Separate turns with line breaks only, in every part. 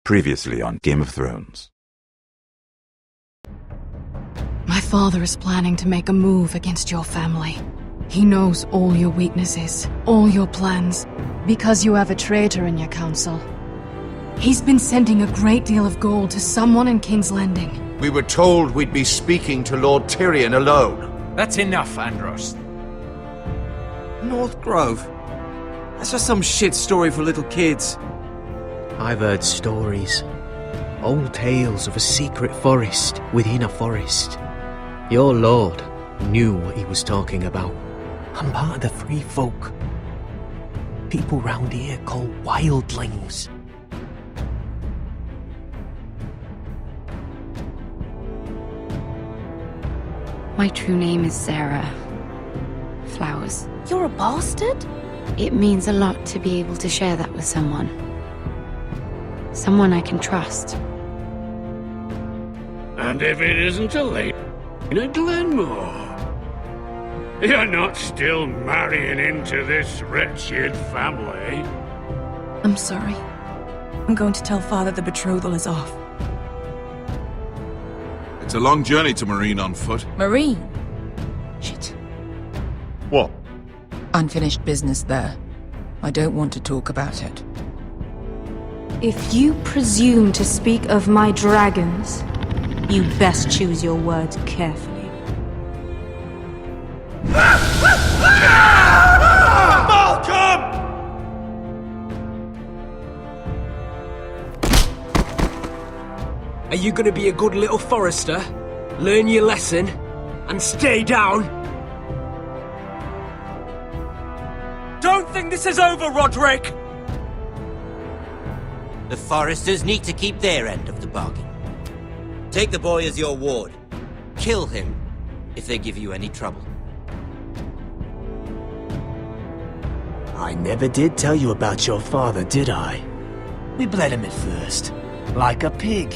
Previously on Game of Thrones.
My father is planning to make a move against your family. He knows all your weaknesses, all your plans, because you have a traitor in your council. He's been sending a great deal of gold to someone in King's Landing.
We were told we'd be speaking to Lord Tyrion alone.
That's enough, Andros.
North Grove? That's just some shit story for little kids.
I've heard stories. Old tales of a secret forest within a forest. Your lord knew what he was talking about. I'm part of the free folk. People round here call wildlings.
My true name is Sarah Flowers.
You're a bastard?
It means a lot to be able to share that with someone. Someone I can trust.
And if it isn't a lady in Glenmore, you're not still marrying into this wretched family.
I'm sorry. I'm going to tell Father the betrothal is off.
It's a long journey to Marine on foot.
Marine? Shit.
What?
Unfinished business there. I don't want to talk about it.
If you presume to speak of my dragons, you best choose your words carefully.
Malcolm!
Are you gonna be a good little forester? Learn your lesson? And stay down? Don't think this is over, Roderick!
The Foresters need to keep their end of the bargain. Take the boy as your ward. Kill him if they give you any trouble.
I never did tell you about your father, did I? We bled him at first, like a pig.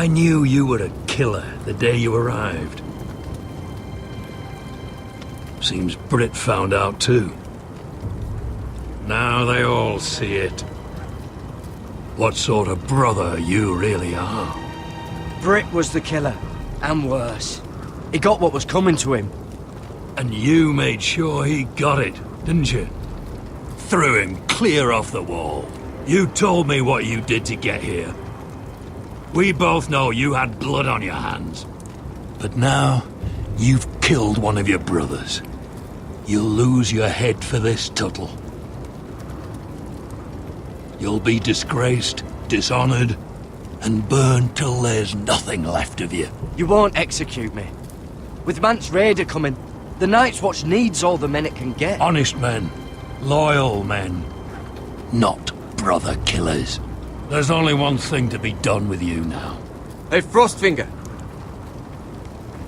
I knew you were a killer the day you arrived. Seems Britt found out too. Now they all see it. What sort of brother you really are.
Britt was the killer, and worse. He got what was coming to him.
And you made sure he got it, didn't you? Threw him clear off the wall. You told me what you did to get here. We both know you had blood on your hands. But now, you've killed one of your brothers. You'll lose your head for this, Tuttle. You'll be disgraced, dishonored, and burned till there's nothing left of you.
You won't execute me. With Mance Rayder coming, the Night's Watch needs all the men it can get.
Honest men. Loyal men. Not brother killers. There's only one thing to be done with you now.
Hey, Frostfinger.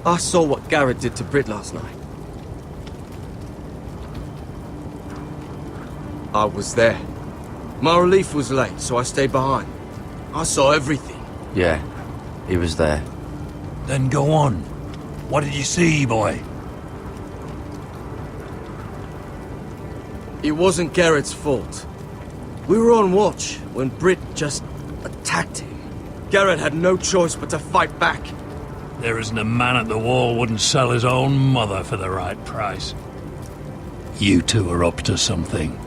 I saw what Garrett did to Britt last night. I was there. My relief was late, so I stayed behind. I saw everything.
Yeah, he was there.
Then go on. What did you see, boy?
It wasn't Garrett's fault. We were on watch when Britt just attacked him. Garrett had no choice but to fight back.
There isn't a man at the wall wouldn't sell his own mother for the right price. You two are up to something.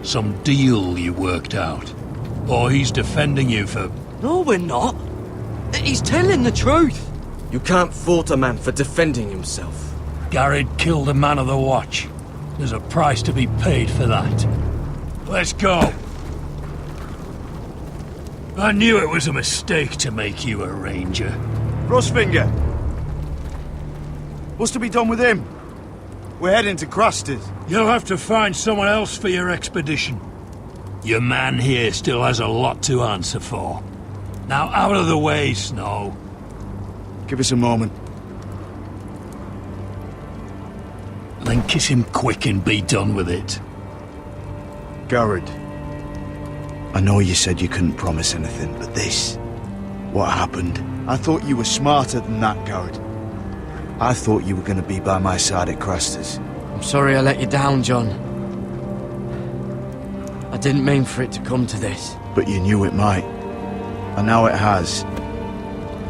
Some deal you worked out. Or he's defending you for...
No, we're not. He's telling the truth. You can't fault a man for defending himself.
Garrett killed a man of the watch. There's a price to be paid for that. Let's go. I knew it was a mistake to make you a ranger.
Frostfinger! What's to be done with him? We're heading to Craster's.
You'll have to find someone else for your expedition. Your man here still has a lot to answer for. Now out of the way, Snow.
Give us a moment.
Then kiss him quick and be done with it.
Garrett, I know you said you couldn't promise anything, but this... what happened? I thought you were smarter than that, Garrett. I thought you were going to be by my side at Craster's.
I'm sorry I let you down, John. I didn't mean for it to come to this.
But you knew it might. And now it has.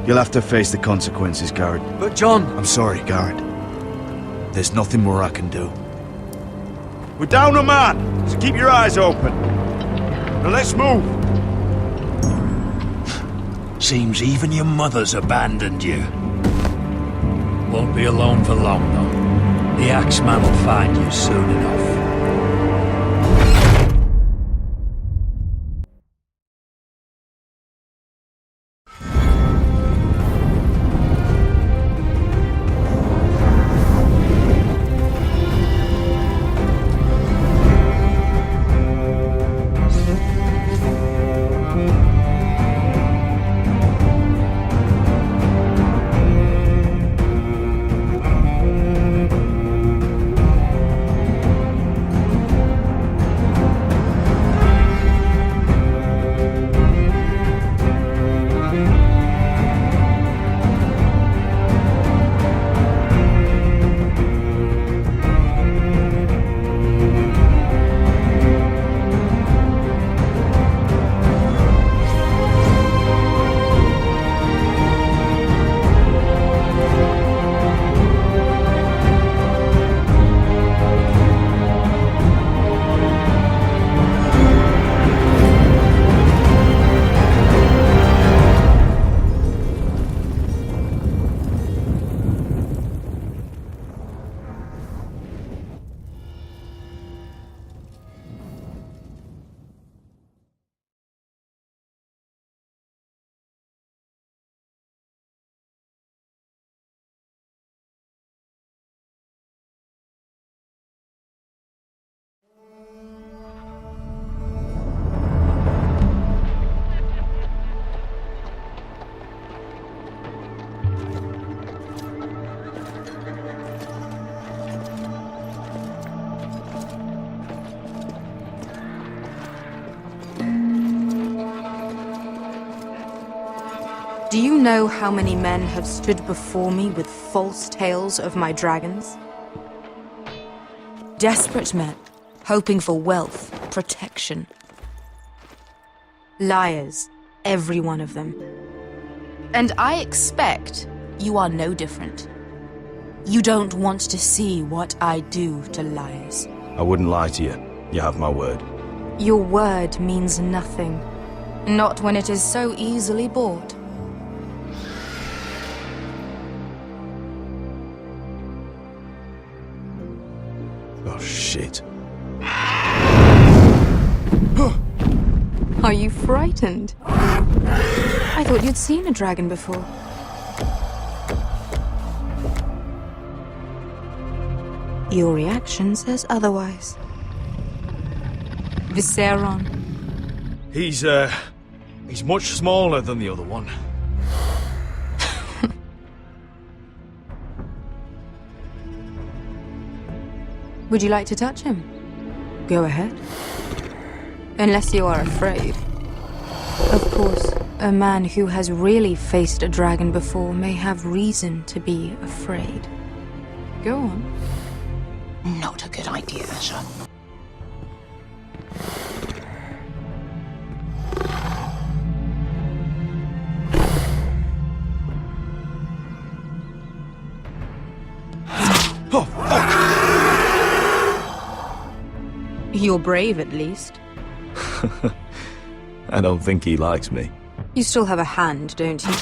You'll have to face the consequences, Garrett.
But John...
I'm sorry, Garrett. There's nothing more I can do. We're down a man, so keep your eyes open. Now let's move.
Seems even your mother's abandoned you. Won't be alone for long, though. The Axeman will find you soon enough.
Do you know how many men have stood before me with false tales of my dragons? Desperate men, hoping for wealth, protection. Liars, every one of them. And I expect you are no different. You don't want to see what I do to liars.
I wouldn't lie to you. You have my word.
Your word means nothing. Not when it is so easily bought.
Oh, shit.
Are you frightened? I thought you'd seen a dragon before. Your reaction says otherwise. Viserion.
He's much smaller than the other one.
Would you like to touch him? Go ahead. Unless you are afraid. Of course, a man who has really faced a dragon before may have reason to be afraid. Go on.
Not a good idea, sir.
Oh, fuck!
You're brave, at least.
I don't think he likes me.
You still have a hand, don't you?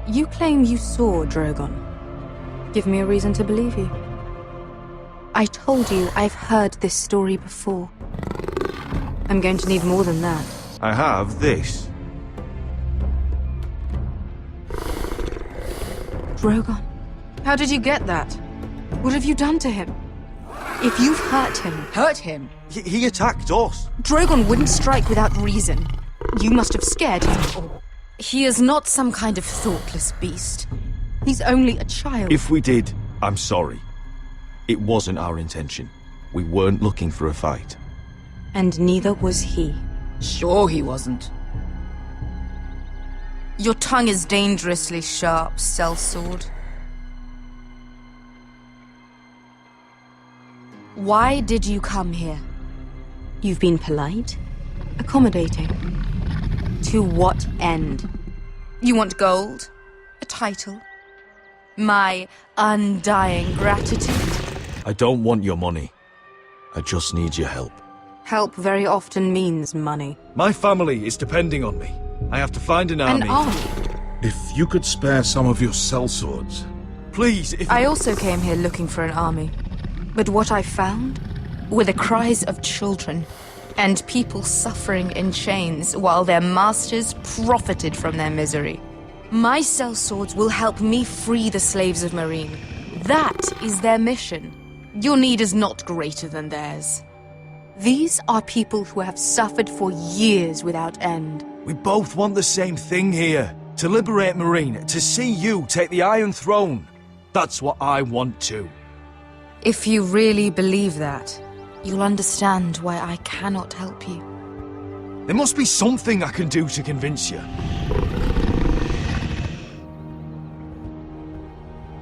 You claim you saw Drogon. Give me a reason to believe you. I told you I've heard this story before. I'm going to need more than that.
I have this.
Drogon? How did you get that? What have you done to him? If you've hurt him...
Hurt him?
He attacked us.
Drogon wouldn't strike without reason. You must have scared him, or... He is not some kind of thoughtless beast. He's only a child.
If we did, I'm sorry. It wasn't our intention. We weren't looking for a fight.
And neither was he.
Sure he wasn't.
Your tongue is dangerously sharp, sellsword. Why did you come here? You've been polite, accommodating. To what end? You want gold? A title? My undying gratitude?
I don't want your money. I just need your help.
Help very often means money.
My family is depending on me. I have to find an army.
An army?
If you could spare some of your sellswords.
Please, if...
I also came here looking for an army. But what I found were the cries of children and people suffering in chains while their masters profited from their misery. My sellswords will help me free the slaves of Meereen. That is their mission. Your need is not greater than theirs. These are people who have suffered for years without end.
We both want the same thing here. To liberate Meereen, to see you take the Iron Throne. That's what I want too.
If you really believe that, you'll understand why I cannot help you.
There must be something I can do to convince you.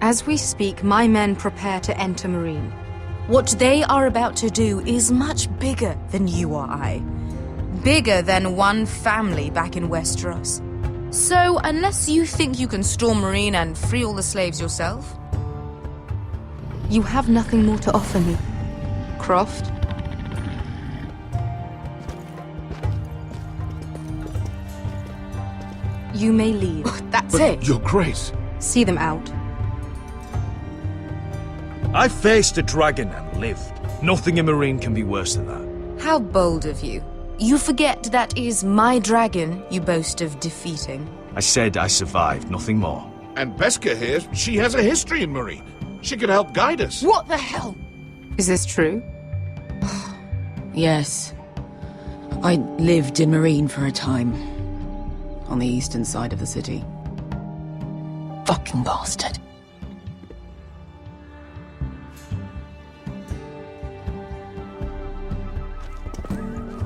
As we speak, my men prepare to enter Meereen. What they are about to do is much bigger than you or I. Bigger than one family back in Westeros. So, unless you think you can storm Meereen and free all the slaves yourself, you have nothing more to offer me, Croft. You may leave.
That's it.
Your Grace.
See them out.
I faced a dragon and lived. Nothing in Meereen can be worse than that.
How bold of you. You forget that is my dragon you boast of defeating.
I said I survived, nothing more.
And Beskha here, she has a history in Meereen. She could help guide us.
What the hell?
Is this true?
Yes. I lived in Meereen for a time. On the eastern side of the city.
Fucking bastard.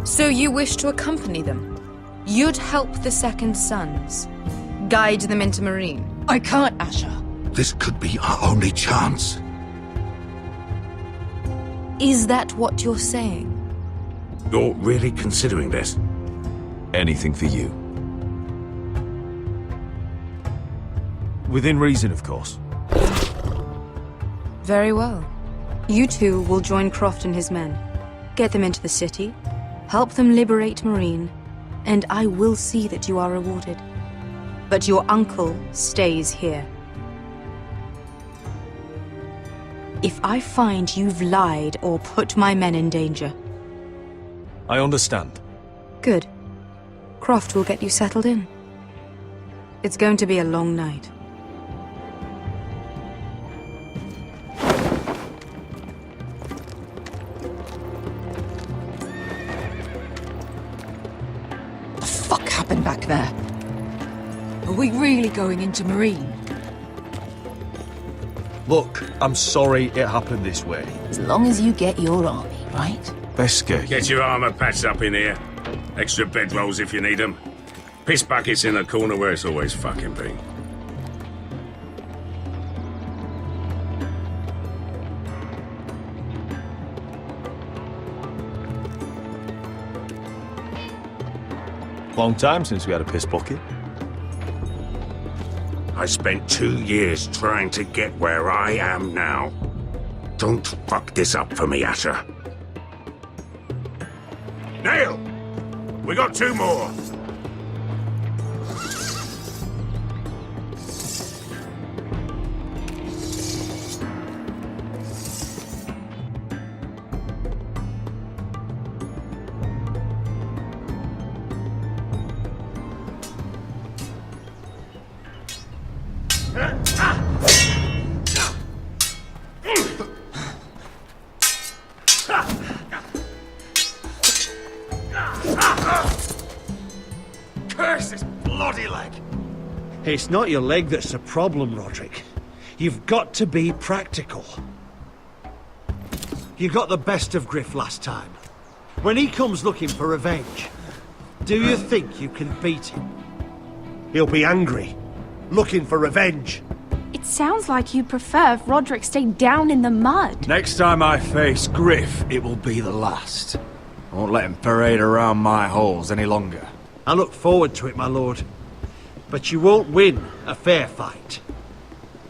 So you wish to accompany them? You'd help the Second Sons? Guide them into Meereen?
I can't, Asher.
This could be our only chance.
Is that what you're saying?
You're really considering this?
Anything for you. Within reason, of course.
Very well. You two will join Croft and his men. Get them into the city, help them liberate Meereen, and I will see that you are rewarded. But your uncle stays here. If I find you've lied or put my men in danger...
I understand.
Good. Croft will get you settled in. It's going to be a long night.
What the fuck happened back there? Are we really going into Meereen?
Look, I'm sorry it happened this way.
As long as you get your army, right?
Beskha.
Get your armor patched up in here. Extra bedrolls if you need them. Piss buckets in the corner where it's always fucking been.
Long time since we had a piss bucket.
I spent 2 years trying to get where I am now. Don't fuck this up for me, Asher. Nail! We got 2 more.
Curse this bloody leg! It's not your leg that's the problem, Roderick. You've got to be practical. You got the best of Griff last time. When he comes looking for revenge, do you think you can beat him? He'll be angry, looking for revenge.
It sounds like you'd prefer if Roderick stayed down in the mud.
Next time I face Griff, it will be the last. I won't let him parade around my halls any longer.
I look forward to it, my lord. But you won't win a fair fight.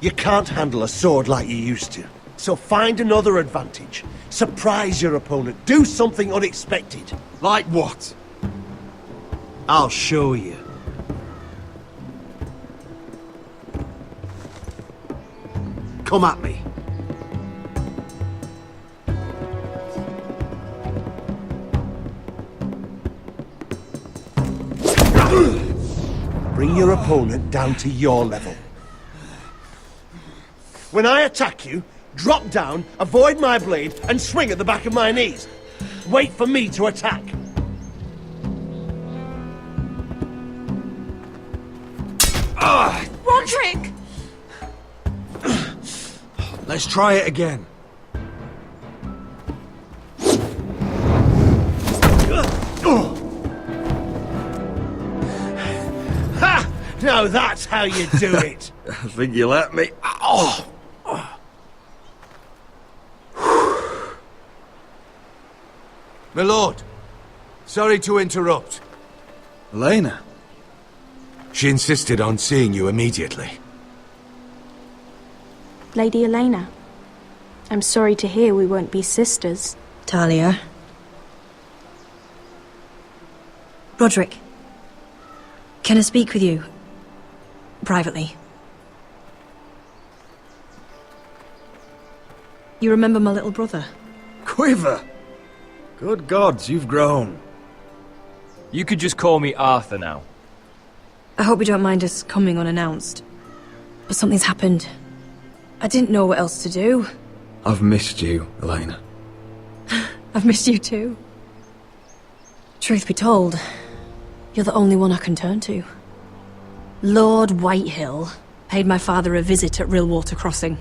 You can't handle a sword like you used to. So find another advantage. Surprise your opponent. Do something unexpected.
Like what?
I'll show you. Come at me. Bring your opponent down to your level. When I attack you, drop down, avoid my blade, and swing at the back of my knees. Wait for me to attack.
Roderick!
Let's try it again.
Ha! Now that's how you do it.
I think you let me. Oh!
My lord, sorry to interrupt.
Elena?
She insisted on seeing you immediately.
Lady Elena, I'm sorry to hear we won't be sisters.
Talia. Roderick. Can I speak with you? Privately. You remember my little brother?
Quiver! Good gods, you've grown.
You could just call me Arthur now.
I hope you don't mind us coming unannounced. But something's happened. I didn't know what else to do.
I've missed you, Elena.
I've missed you too. Truth be told, you're the only one I can turn to. Lord Whitehill paid my father a visit at Rillwater Crossing.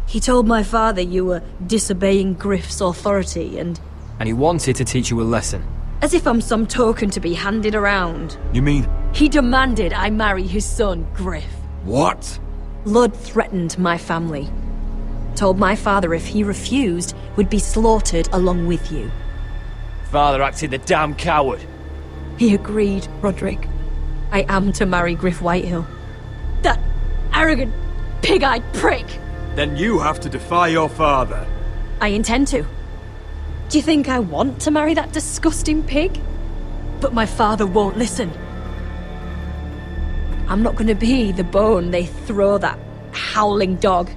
He told my father you were disobeying Griff's authority and
he wanted to teach you a lesson.
as if I'm some token to be handed around.
You mean...
He demanded I marry his son, Griff.
What?
Lud threatened my family. Told my father if he refused, we'd be slaughtered along with you.
Father acted the damn coward.
He agreed, Roderick. I am to marry Griff Whitehill. That arrogant, pig-eyed prick!
Then you have to defy your father.
I intend to. Do you think I want to marry that disgusting pig? But my father won't listen. I'm not gonna be the bone they throw that howling dog.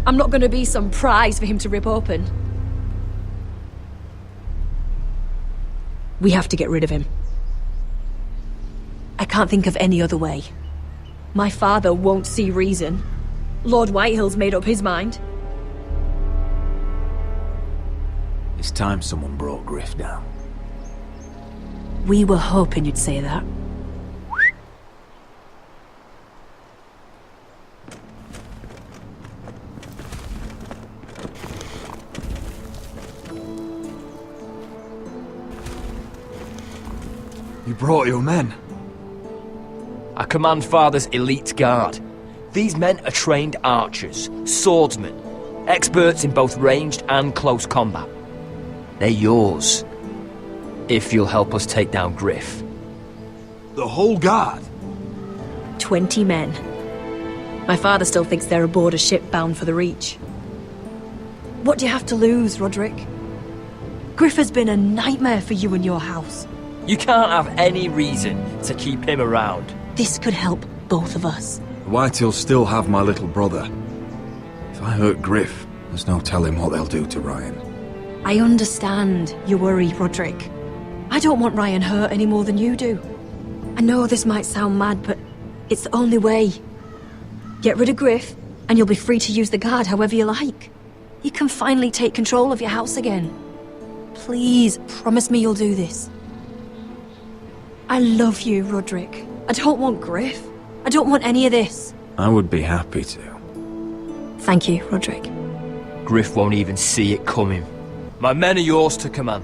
I'm not gonna be some prize for him to rip open. We have to get rid of him. I can't think of any other way. My father won't see reason. Lord Whitehill's made up his mind.
It's time someone brought Griff down.
We were hoping you'd say that.
You brought your men.
I command Father's elite guard. These men are trained archers, swordsmen, experts in both ranged and close combat. They're yours, if you'll help us take down Griff.
The whole guard?
20 men. My father still thinks they're aboard a ship bound for the Reach. What do you have to lose, Roderick? Griff has been a nightmare for you and your house.
You can't have any reason to keep him around.
This could help both of us.
The Whitehills still have my little brother. If I hurt Griff, there's no telling what they'll do to Ryan.
I understand your worry, Roderick. I don't want Ryan hurt any more than you do. I know this might sound mad, but it's the only way. Get rid of Griff, and you'll be free to use the guard however you like. You can finally take control of your house again. Please, promise me you'll do this. I love you, Roderick. I don't want Griff. I don't want any of this.
I would be happy to.
Thank you, Roderick.
Griff won't even see it coming. My men are yours to command.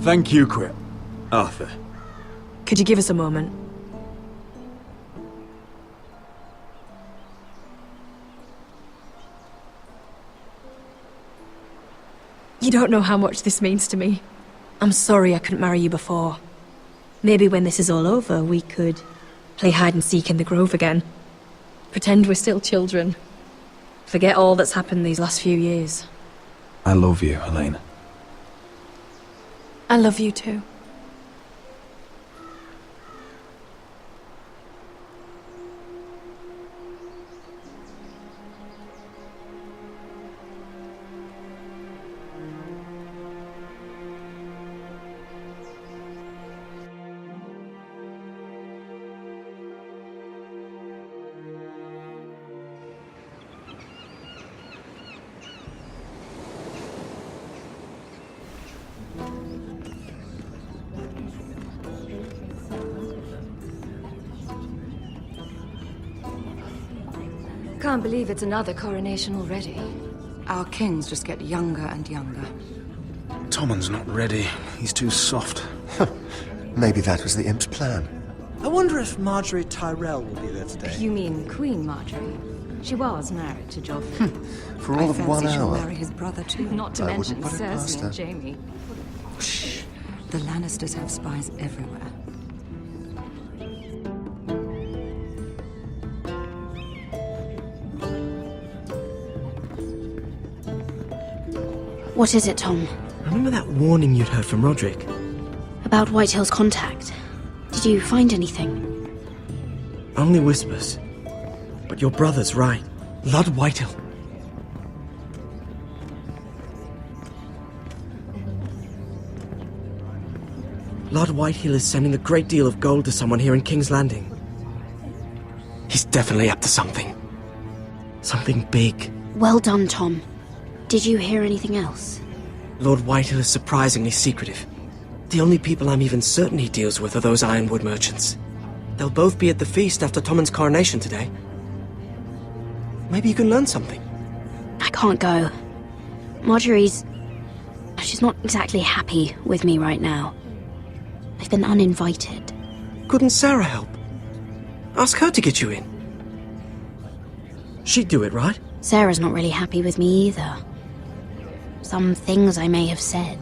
Thank you, Quit. Arthur.
Could you give us a moment? You don't know how much this means to me. I'm sorry I couldn't marry you before. Maybe when this is all over, we could play hide and seek in the grove again. Pretend we're still children. Forget all that's happened these last few years.
I love you, Helena.
I love you too.
Can't believe it's another coronation already. Our kings just get younger and younger.
Tommen's not ready. He's too soft.
Maybe that was the imp's plan.
I wonder if Marjorie Tyrell will be there today.
You mean Queen Marjorie? She was married to Joffrey.
For all of 1
she'll
hour.
marry his brother too. Not to
I
mention
wouldn't put it past
Cersei
her.
and Jaime. Shh. The Lannisters have spies everywhere.
What is it, Tom?
Remember that warning you'd heard from Roderick?
About Whitehill's contact. Did you find anything?
Only whispers. But your brother's right. Lord Whitehill. Lord Whitehill is sending a great deal of gold to someone here in King's Landing. He's definitely up to something. Something big.
Well done, Tom. Did you hear anything else?
Lord Whitehill is surprisingly secretive. The only people I'm even certain he deals with are those Ironwood merchants. They'll both be at the feast after Tommen's coronation today. Maybe you can learn something.
I can't go. Marjorie's... she's not exactly happy with me right now. I've been uninvited.
Couldn't Sarah help? Ask her to get you in. She'd do it, right?
Sarah's not really happy with me either. Some things I may have said.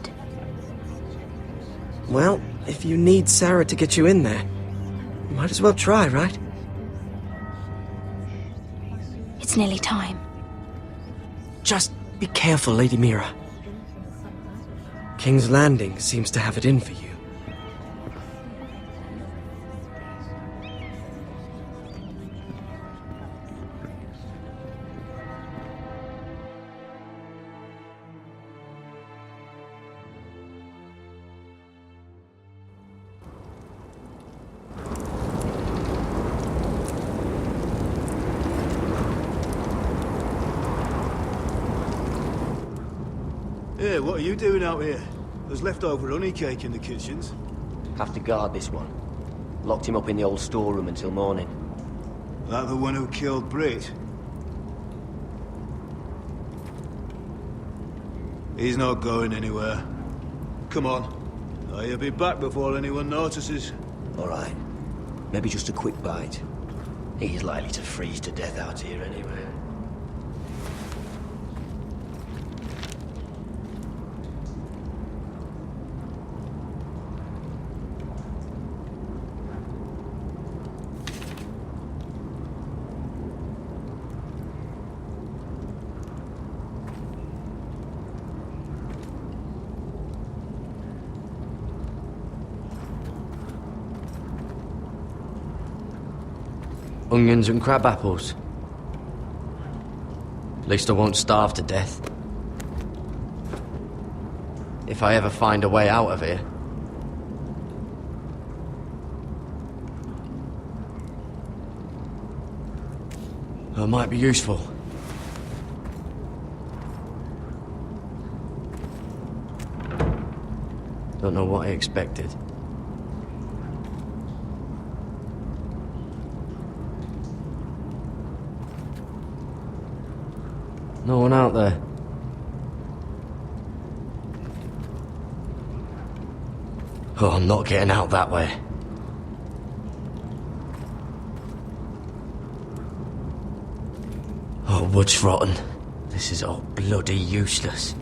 Well, if you need Sarah to get you in there, you might as well try, right?
It's nearly time.
Just be careful, Lady Mira. King's Landing seems to have it in for you.
Hey, what are you doing out here? There's leftover honey cake in the kitchens.
Have to guard this one. Locked him up in the old storeroom until morning.
That the one who killed Brit? He's not going anywhere. Come on. He'll be back before anyone notices.
All right. Maybe just a quick bite. He's likely to freeze to death out here anyway. Onions and crab apples. At least I won't starve to death. If I ever find a way out of here. It might be useful. Don't know what I expected. No one out there. Oh, I'm not getting out that way. Oh, wood's rotten. This is all bloody useless.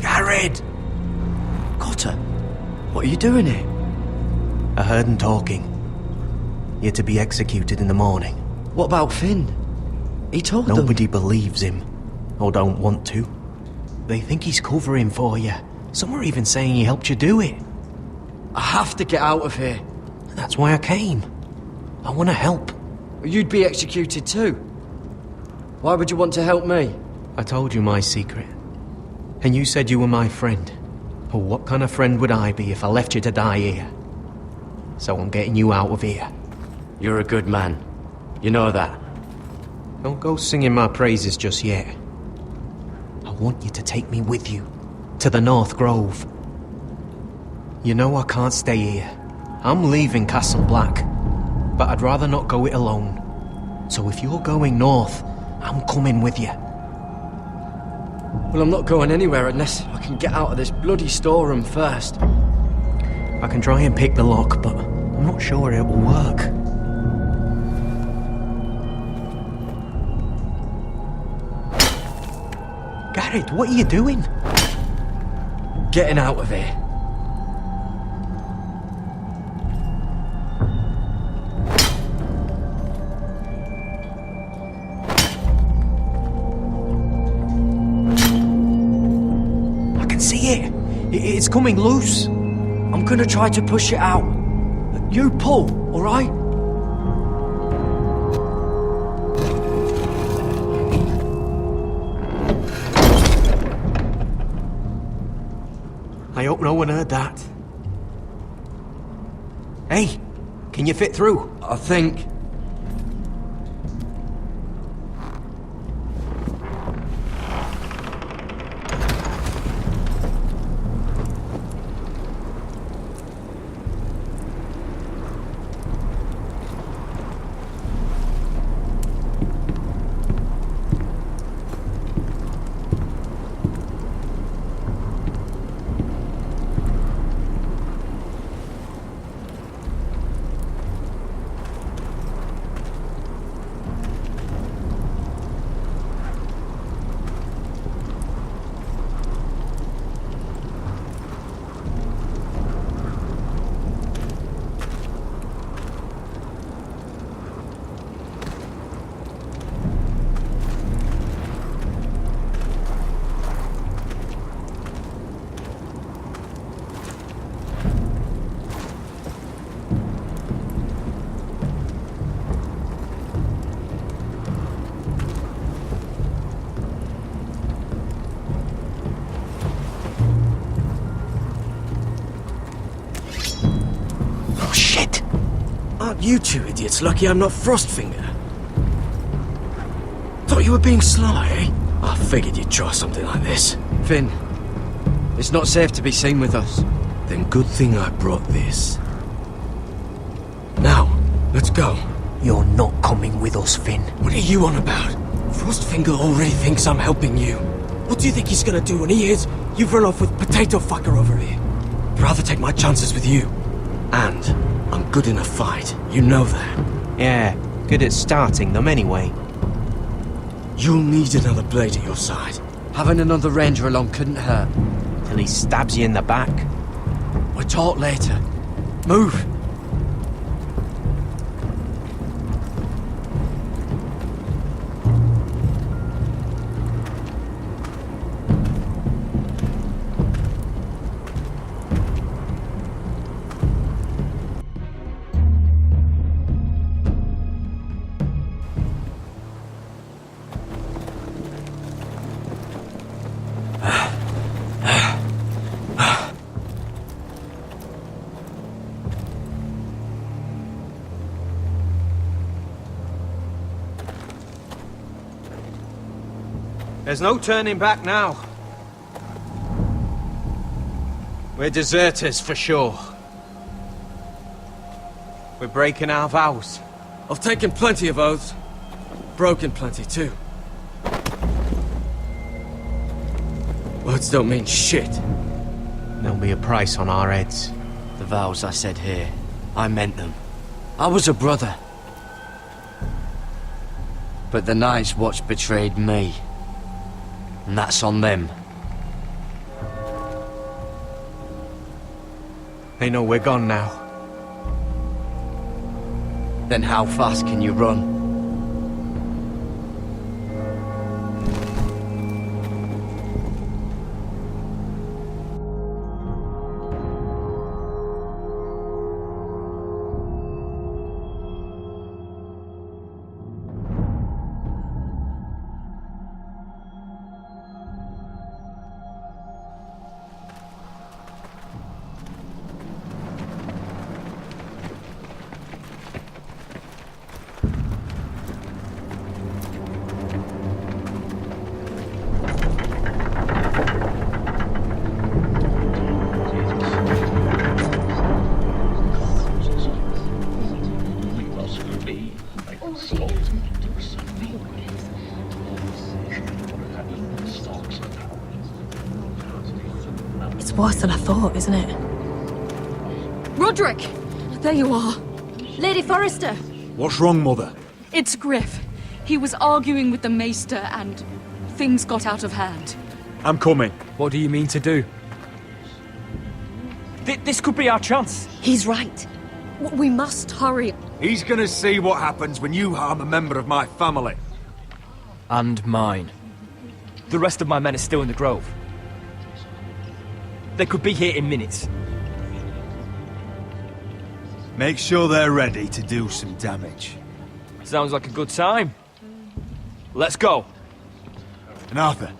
Gared!
Cotter, what are you doing here?
I heard him talking. You're to be executed in the morning.
What about Finn? He told them.
Nobody believes him, or don't want to. They think he's covering for you. Some are even saying he helped you do it.
I have to get out of here.
That's why I came. I want to help.
You'd be executed too. Why would you want to help me?
I told you my secret. And you said you were my friend. Well, what kind of friend would I be if I left you to die here? So I'm getting you out of here.
You're a good man. You know that.
Don't go singing my praises just yet. I want you to take me with you. To the North Grove. You know I can't stay here. I'm leaving Castle Black. But I'd rather not go it alone. So if you're going north, I'm coming with you.
Well, I'm not going anywhere unless I can get out of this bloody storeroom first.
I can try and pick the lock, but I'm not sure it will work. Gared, what are you doing?
Getting out of here.
I can see it. It's coming loose.
I'm gonna try to push it out. You pull, all right?
I hope no one heard that. Hey, can you fit through?
I think. You two idiots lucky I'm not Frostfinger. Thought you were being sly, eh? I figured you'd try something like this. Finn, it's not safe to be seen with us.
Then good thing I brought this. Now, let's go.
You're not coming with us, Finn.
What are you on about? Frostfinger already thinks I'm helping you. What do you think he's gonna do when he hears you've run off with Potato Fucker over here? I'd rather take my chances with you. And I'm good in a fight. You know that.
Yeah, good at starting them anyway.
You'll need another blade at your side. Having another ranger along couldn't hurt.
Till he stabs you in the back.
We'll talk later. Move!
There's no turning back now. We're deserters for sure. We're breaking our vows.
I've taken plenty of oaths. Broken plenty too. Words don't mean shit.
There'll be a price on our heads.
The vows I said here, I meant them. I was a brother. But the Night's Watch betrayed me. And that's on them.
They know we're gone now.
Then how fast can you run?
It's worse than I thought, isn't it?
Roderick! There you are. Lady Forrester!
What's wrong, Mother?
It's Griff. He was arguing with the Maester and things got out of hand.
I'm coming.
What do you mean to do? This could be our chance.
He's right. We must hurry.
He's gonna see what happens when you harm a member of my family.
And mine. The rest of my men are still in the grove. They could be here in minutes.
Make sure they're ready to do some damage.
Sounds like a good time. Let's go.
And Arthur,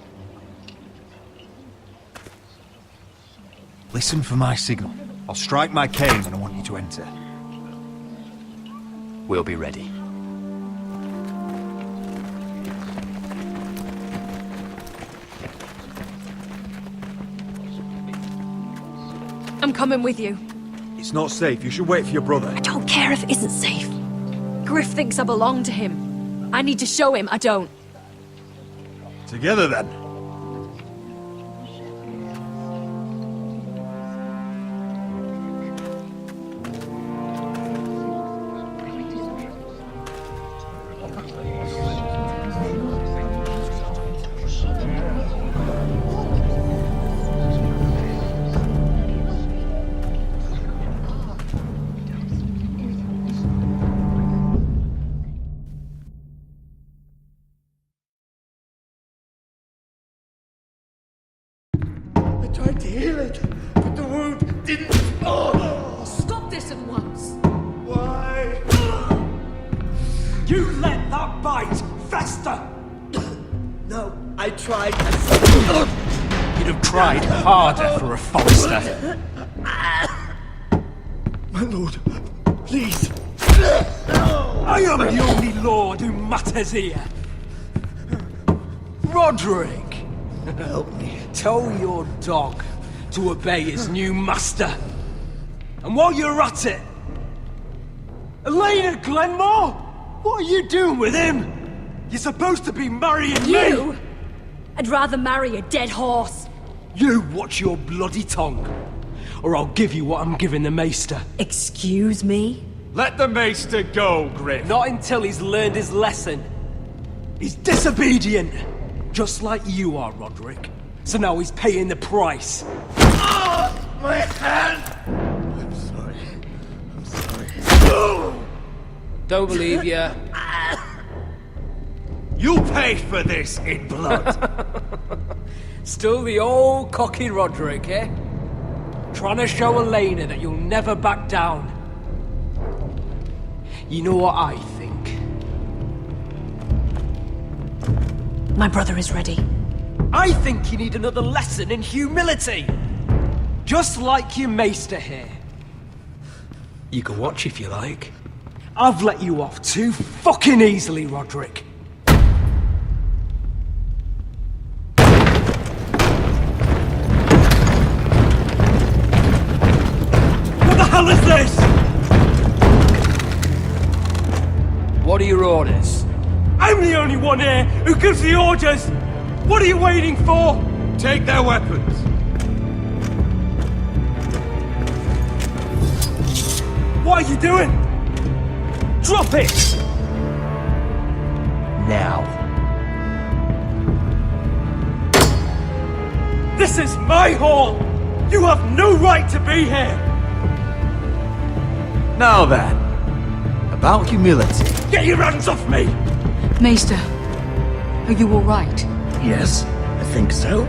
listen for my signal. I'll strike my cane when I want you to enter.
We'll be ready.
I'm coming with you.
It's not safe. You should wait for your brother.
I don't care if it isn't safe. Griff thinks I belong to him. I need to show him I don't.
Together, then.
Tried to heal it, but the wound didn't. Oh.
Stop this at once.
Why?
You let that bite fester!
No, I tried.
You'd have tried harder for a Forrester.
My lord, please.
I am the only lord who matters here. Roderick!
Help me.
Tell your dog to obey his new master. And while you're at it, Elena Glenmore, what are you doing with him? You're supposed to be marrying
You?
me.
I'd rather marry a dead horse.
You watch your bloody tongue, or I'll give you what I'm giving the Maester.
Excuse me?
Let the Maester go, Griff.
Not until he's learned his lesson. He's disobedient, just like you are, Roderick. So now he's paying the price.
My hand! I'm sorry. I'm sorry.
Don't believe ya.
You paid for this in blood.
Still the old cocky Roderick, eh? Trying to show Elena that you'll never back down. You know what I think?
My brother is ready.
I think you need another lesson in humility. Just like your Maester here. You can watch if you like. I've let you off too fucking easily, Roderick.
What are your orders?
I'm the only one here who gives the orders! What are you waiting for?
Take their weapons.
What are you doing? Drop it!
Now.
This is my hall! You have no right to be here!
Now then, about humility.
Get your hands off me!
Maester, are you all right?
Yes, I think so.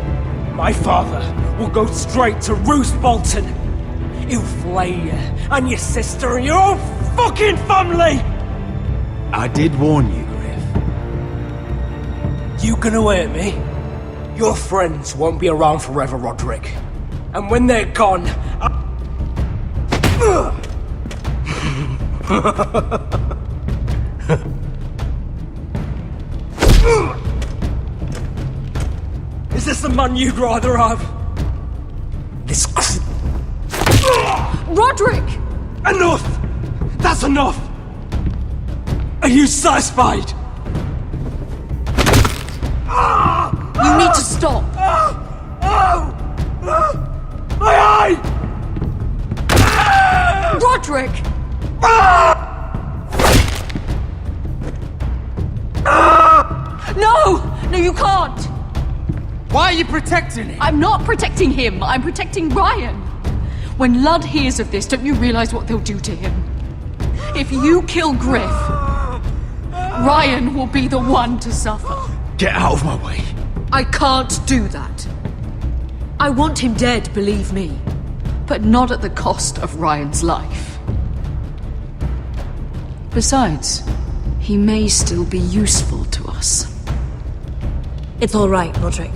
My father will go straight to Roose Bolton. He'll flay you, and your sister, and your whole fucking family!
I did warn you, Griff.
You can hurt me. Your friends won't be around forever, Roderick. And when they're gone, Is this the man you'd rather have? This
Roderick!
Enough! That's enough! Are you satisfied?
You need to stop!
My eye!
Roderick! No! No, you can't!
Why are you protecting him?
I'm not protecting him. I'm protecting Ryan. When Ludd hears of this, don't you realize what they'll do to him? If you kill Griff, Ryan will be the one to suffer.
Get out of my way.
I can't do that. I want him dead, believe me. But not at the cost of Ryan's life. Besides, he may still be useful to us.
It's all right, Roderick.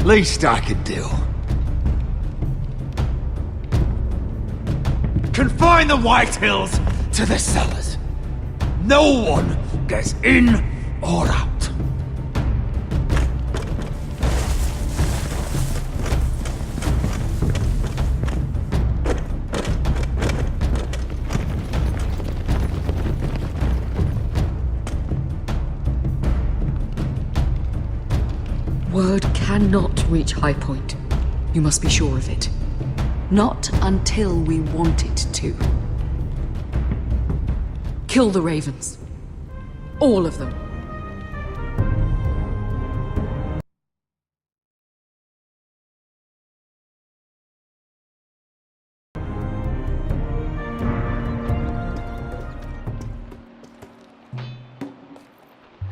Least I could do. Confine the Whitehills to the cellars. No one gets in or out.
Word cannot reach High Point. You must be sure of it. Not until we want it to. Kill the ravens. All of them.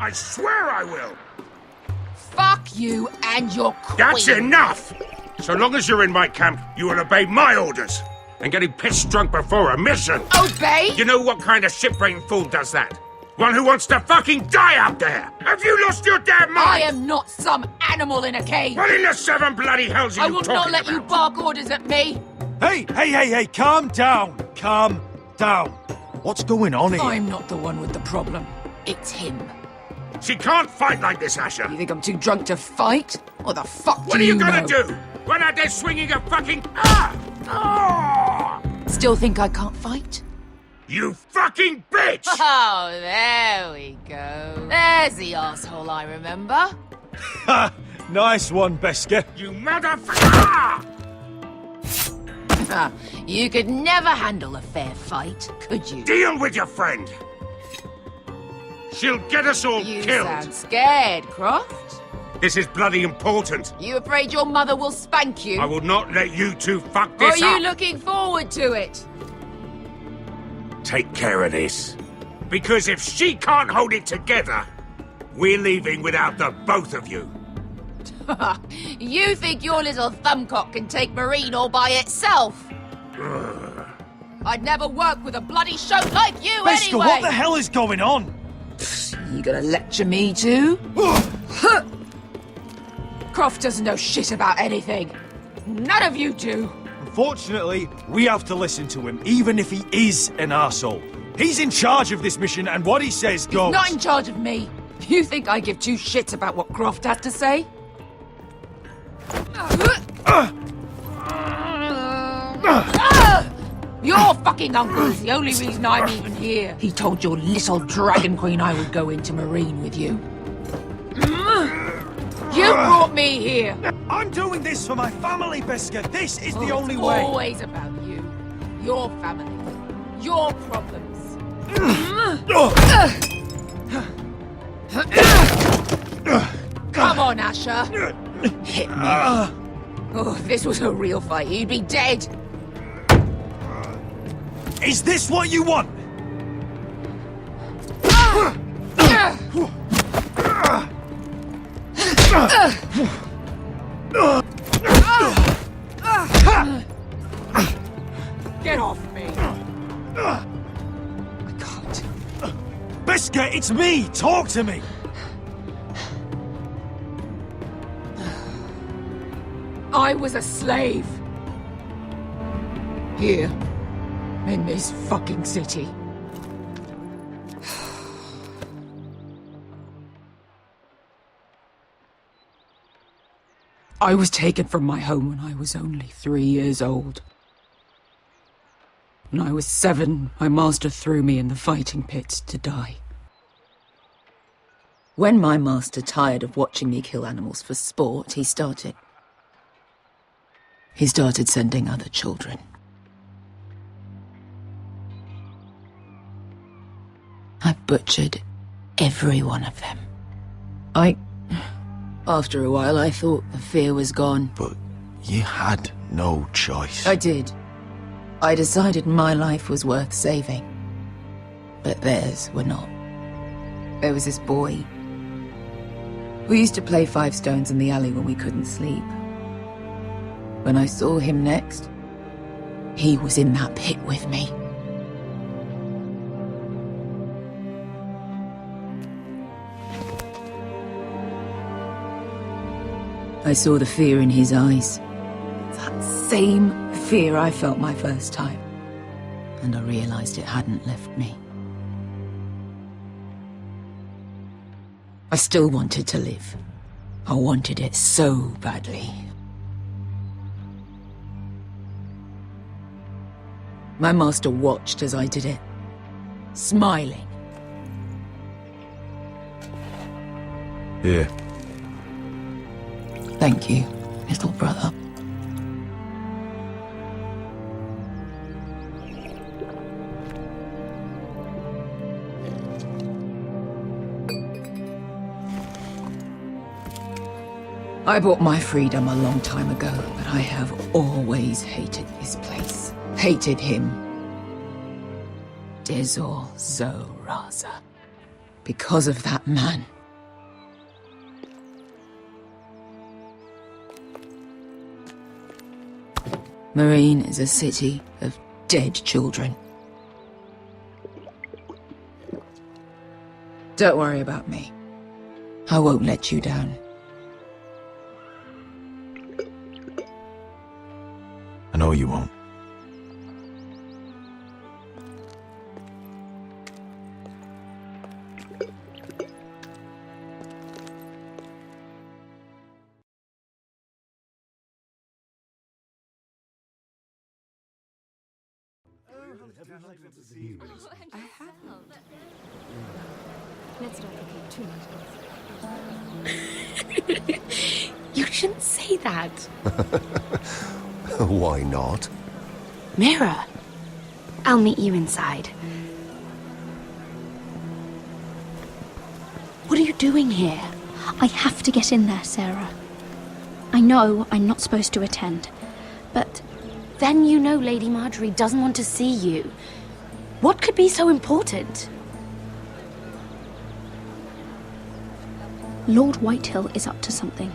I swear I will!
Fuck you and your queen.
That's enough! So long as you're in my camp, you will obey my orders. And getting pissed drunk before a mission.
Obey?
You know what kind of shit-brained fool does that? One who wants to fucking die out there! Have you lost your damn mind?
I am not some animal in a cage.
What in the seven bloody hells are
I
you
will
talking
not let
about?
you bark orders at me.
Hey, calm down. Calm down. What's going on here?
I'm not the one with the problem. It's him.
She can't fight like this, Asher.
You think I'm too drunk to fight? What the fuck
What are you gonna do? Run out there swinging a fucking...
Still think I can't fight?
You fucking bitch!
Oh, there we go. There's the asshole I remember.
Ha! Nice one, Beskar.
You motherfucker!
You could never handle a fair fight, could you?
Deal with your friend! She'll get us all
You
killed!
sound scared, Croft.
This is bloody important.
You afraid your mother will spank you?
I will not let you two fuck
Or
this
are you
up!
looking forward to it?
Take care of this. Because if she can't hold it together, we're leaving without the both of you.
You think your little thumbcock can take Marine all by itself? I'd never work with a bloody shote like you
Beskar,
anyway!
what the hell is going on?
You gonna lecture me too? Croft doesn't know shit about anything. None of you do.
Unfortunately, we have to listen to him, even if he is an arsehole. He's in charge of this mission, and what he says goes.
He's not in charge of me. You think I give two shits about what Croft has to say? Your fucking uncle's the only reason I'm even here. He told your little dragon queen I would go into Marine with you. You brought me here.
I'm doing this for my family, Beskha. This is the only
It's
way.
always about you. Your family. Your problems. Come on, Asher. Hit me. Oh, if this was a real fight, you'd be dead.
Is this what you want?
Get off me.
I can't. Beskha, it's me! Talk to me!
I was a slave. Here. In this fucking city. I was taken from my home when I was only 3 years old. When I was 7, my master threw me in the fighting pits to die.
When my master tired of watching me kill animals for sport, he started sending other children. I butchered every one of them. After a while, I thought the fear was gone.
But you had no choice.
I did. I decided my life was worth saving. But theirs were not. There was this boy. We used to play 5 stones in the alley when we couldn't sleep. When I saw him next, he was in that pit with me. I saw the fear in his eyes. That same fear I felt my first time. And I realized it hadn't left me. I still wanted to live. I wanted it so badly. My master watched as I did it, smiling.
Here.
Thank you, little brother. I bought my freedom a long time ago, but I have always hated this place. Hated him. Dezor Zoraza. Because of that man. Marine is a city of dead children. Don't worry about me. I won't let you down.
I know you won't.
I have. Let's not forget too much.
You shouldn't say that.
Why not?
Mira, I'll meet you inside. What are you doing here?
I have to get in there, Sarah. I know I'm not supposed to attend, but...
Then you know Lady Marjorie doesn't want to see you. What could be so important?
Lord Whitehill is up to something.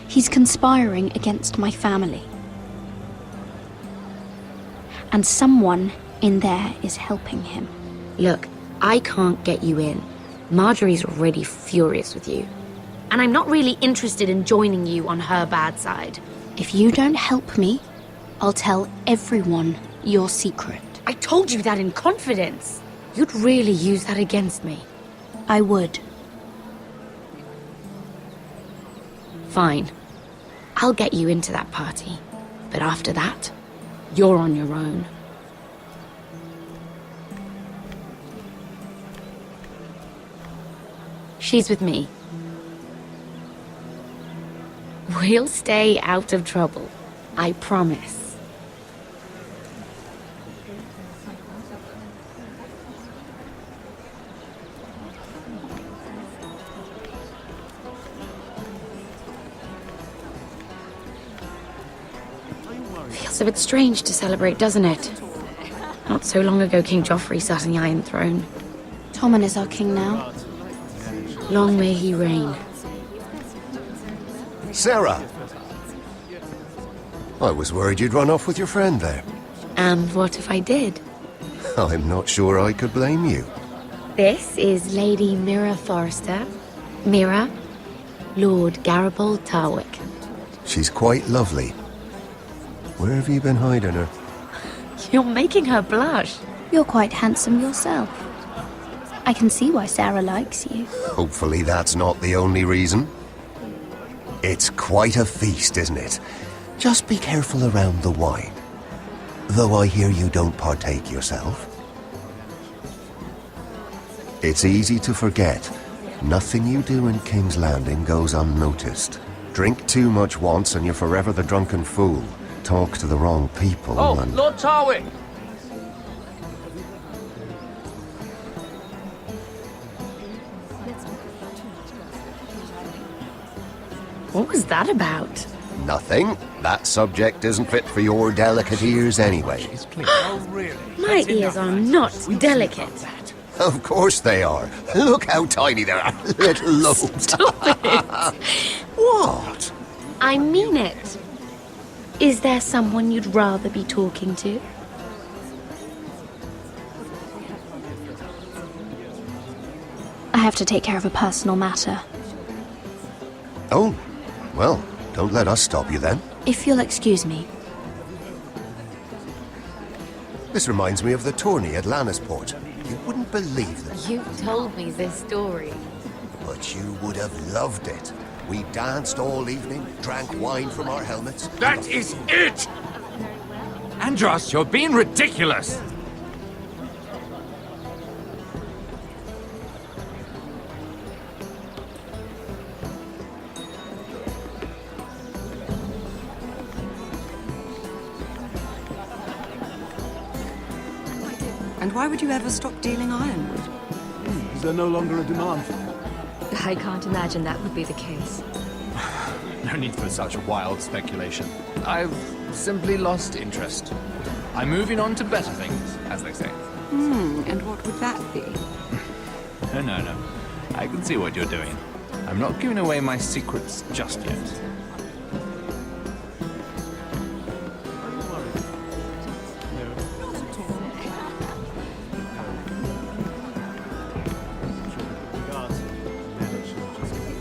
He's conspiring against my family. And someone in there is helping him.
Look, I can't get you in. Marjorie's already furious with you. And I'm not really interested in joining you on her bad side.
If you don't help me, I'll tell everyone your secret.
I told you that in confidence. You'd really use that against me.
I would.
Fine. I'll get you into that party. But after that, You're on your own. She's with me. We'll stay out of trouble. I promise. Feels a bit strange to celebrate, doesn't it? Not so long ago, King Joffrey sat on the Iron Throne. Tommen is our king now. Long may he reign.
Sarah! I was worried you'd run off with your friend there.
And what if I did?
I'm not sure I could blame you.
This is Lady Mira Forrester. Mira, Lord Garibald Tarwick.
She's quite lovely. Where have you been hiding her?
You're making her blush.
You're quite handsome yourself. I can see why Sarah likes you.
Hopefully that's not the only reason. It's quite a feast, isn't it? Just be careful around the wine. Though I hear you don't partake yourself. It's easy to forget. Nothing you do in King's Landing goes unnoticed. Drink too much once and you're forever the drunken fool. Talk to the wrong people and...
Lord Tarwick!
What was that about?
Nothing. That subject isn't fit for your delicate ears anyway.
My ears are not delicate.
Of course they are. Look how tiny they are. Little lobes.
Stop it!
What?
I mean it. Is there someone you'd rather be talking to?
I have to take care of a personal matter.
Oh, well, don't let us stop you then.
If you'll excuse me.
This reminds me of the tourney at Lannisport. You wouldn't believe this.
You told me this story.
But you would have loved it. We danced all evening, drank wine from our helmets.
That is it!
Andros, you're being ridiculous!
And why would you ever stop dealing ironwood?
Is there no longer a demand for it?
I can't imagine that would be the case.
No need for such wild speculation. I've simply lost interest. I'm moving on to better things, as they say.
And what would that be?
No. I can see what you're doing. I'm not giving away my secrets just yet.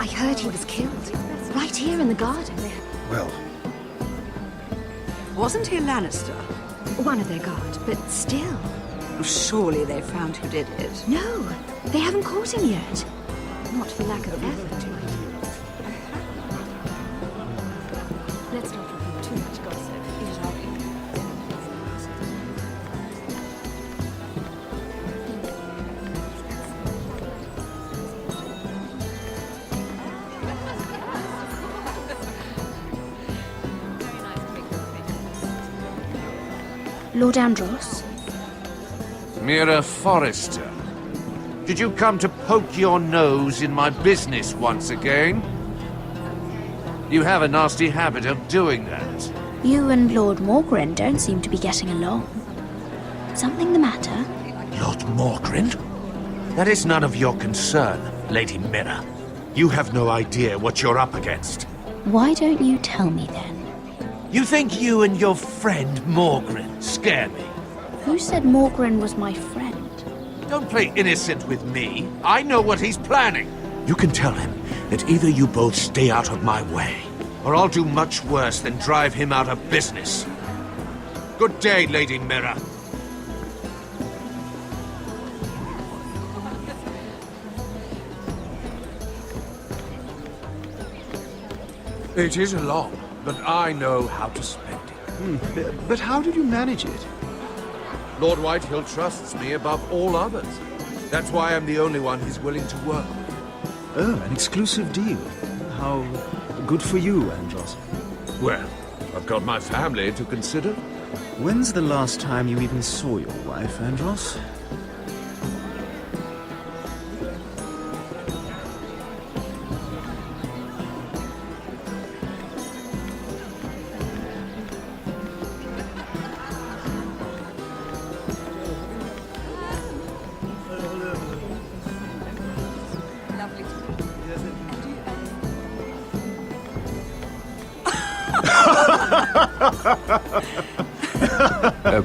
I heard he was killed. Right here in the garden.
Well...
Wasn't he a Lannister? One of their guard, but still. Surely they found who did it. No, they haven't caught him yet. Not for lack of effort. Let's not repeat too much gossip.
Lord Andros?
Mira Forrester. Did you come to poke your nose in my business once again? You have a nasty habit of doing that.
You and Lord Morgren don't seem to be getting along. Something the matter?
Lord Morgren? That is none of your concern, Lady Mira. You have no idea what you're up against.
Why don't you tell me then?
You think you and your friend Morgren scare me?
Who said Morgren was my friend?
Don't play innocent with me. I know what he's planning. You can tell him that either you both stay out of my way, or I'll do much worse than drive him out of business. Good day, Lady Mira. It is long, but I know how to spend it.
But how did you manage it?
Lord Whitehill trusts me above all others. That's why I'm the only one he's willing to work with.
Oh, an exclusive deal. How good for you, Andros.
Well, I've got my family to consider.
When's the last time you even saw your wife, Andros?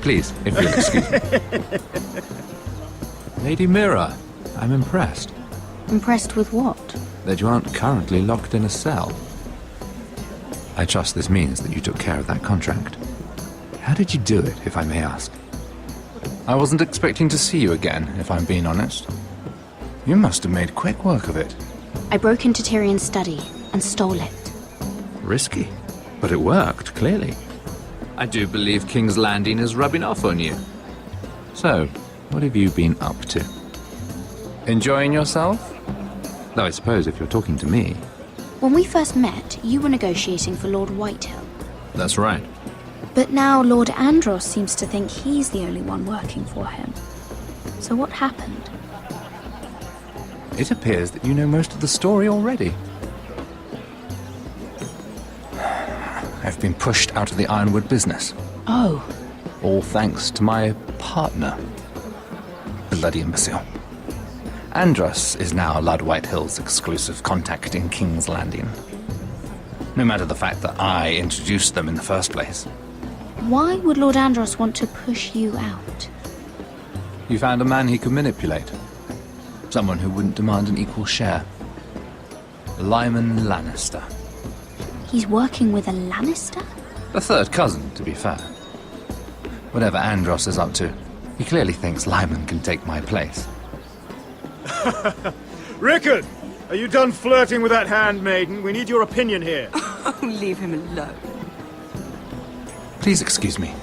Please, if you'll excuse me. Lady Mira, I'm impressed
Impressed with what?
that you aren't currently locked in a cell. I trust this means that you took care of that contract. How did you do it, if I may ask? I wasn't expecting to see you again, if I'm being honest. You must have made quick work of it.
I broke into Tyrion's study and stole it.
Risky, but it worked, clearly. I do believe King's Landing is rubbing off on you. So, what have you been up to? Enjoying yourself? Though I suppose if you're talking to me...
When we first met, you were negotiating for Lord Whitehill.
That's right.
But now Lord Andros seems to think he's the only one working for him. So what happened?
It appears that you know most of the story already. I've been pushed out of the Ironwood business.
Oh.
All thanks to my partner. Bloody imbecile. Andros is now Lord Whitehill's exclusive contact in King's Landing. No matter the fact that I introduced them in the first place.
Why would Lord Andros want to push you out?
You found a man he could manipulate. Someone who wouldn't demand an equal share. Lyman Lannister.
He's working with a Lannister?
A third cousin, to be fair. Whatever Andros is up to, he clearly thinks Lyman can take my place.
Rickard! Are you done flirting with that handmaiden? We need your opinion here.
Oh, leave him alone.
Please excuse me.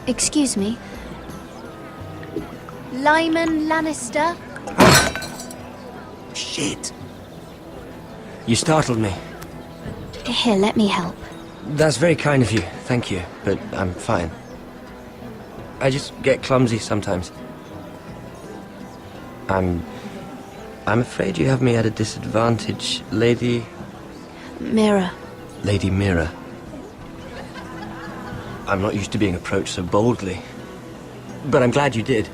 Excuse me. Lyman Lannister?
Shit. You startled me.
Here, let me help.
That's very kind of you, thank you, but I'm fine. I just get clumsy sometimes. I'm afraid you have me at a disadvantage, Lady...
Mira.
Lady Mira. I'm not used to being approached so boldly, but I'm glad you did.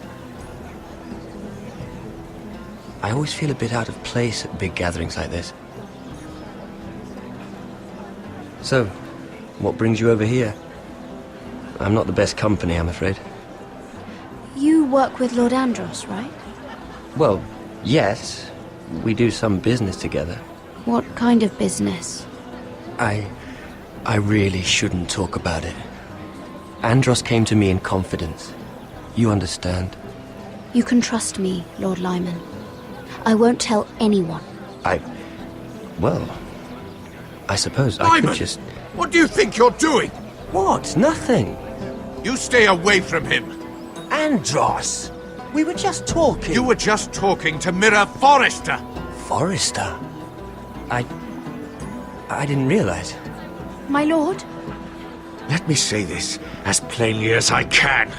I always feel a bit out of place at big gatherings like this. So, what brings you over here? I'm not the best company, I'm afraid.
You work with Lord Andros, right?
Well, yes. We do some business together.
What kind of business?
I really shouldn't talk about it. Andros came to me in confidence. You understand?
You can trust me, Lord Lyman. I won't tell anyone.
Well, I suppose I
Lyman!
could just...
What do you think you're doing?
What? Nothing.
You stay away from him.
Andros! We were just talking.
You were just talking to Mira Forrester.
Forrester? I didn't realize.
My lord?
Let me say this as plainly as I can.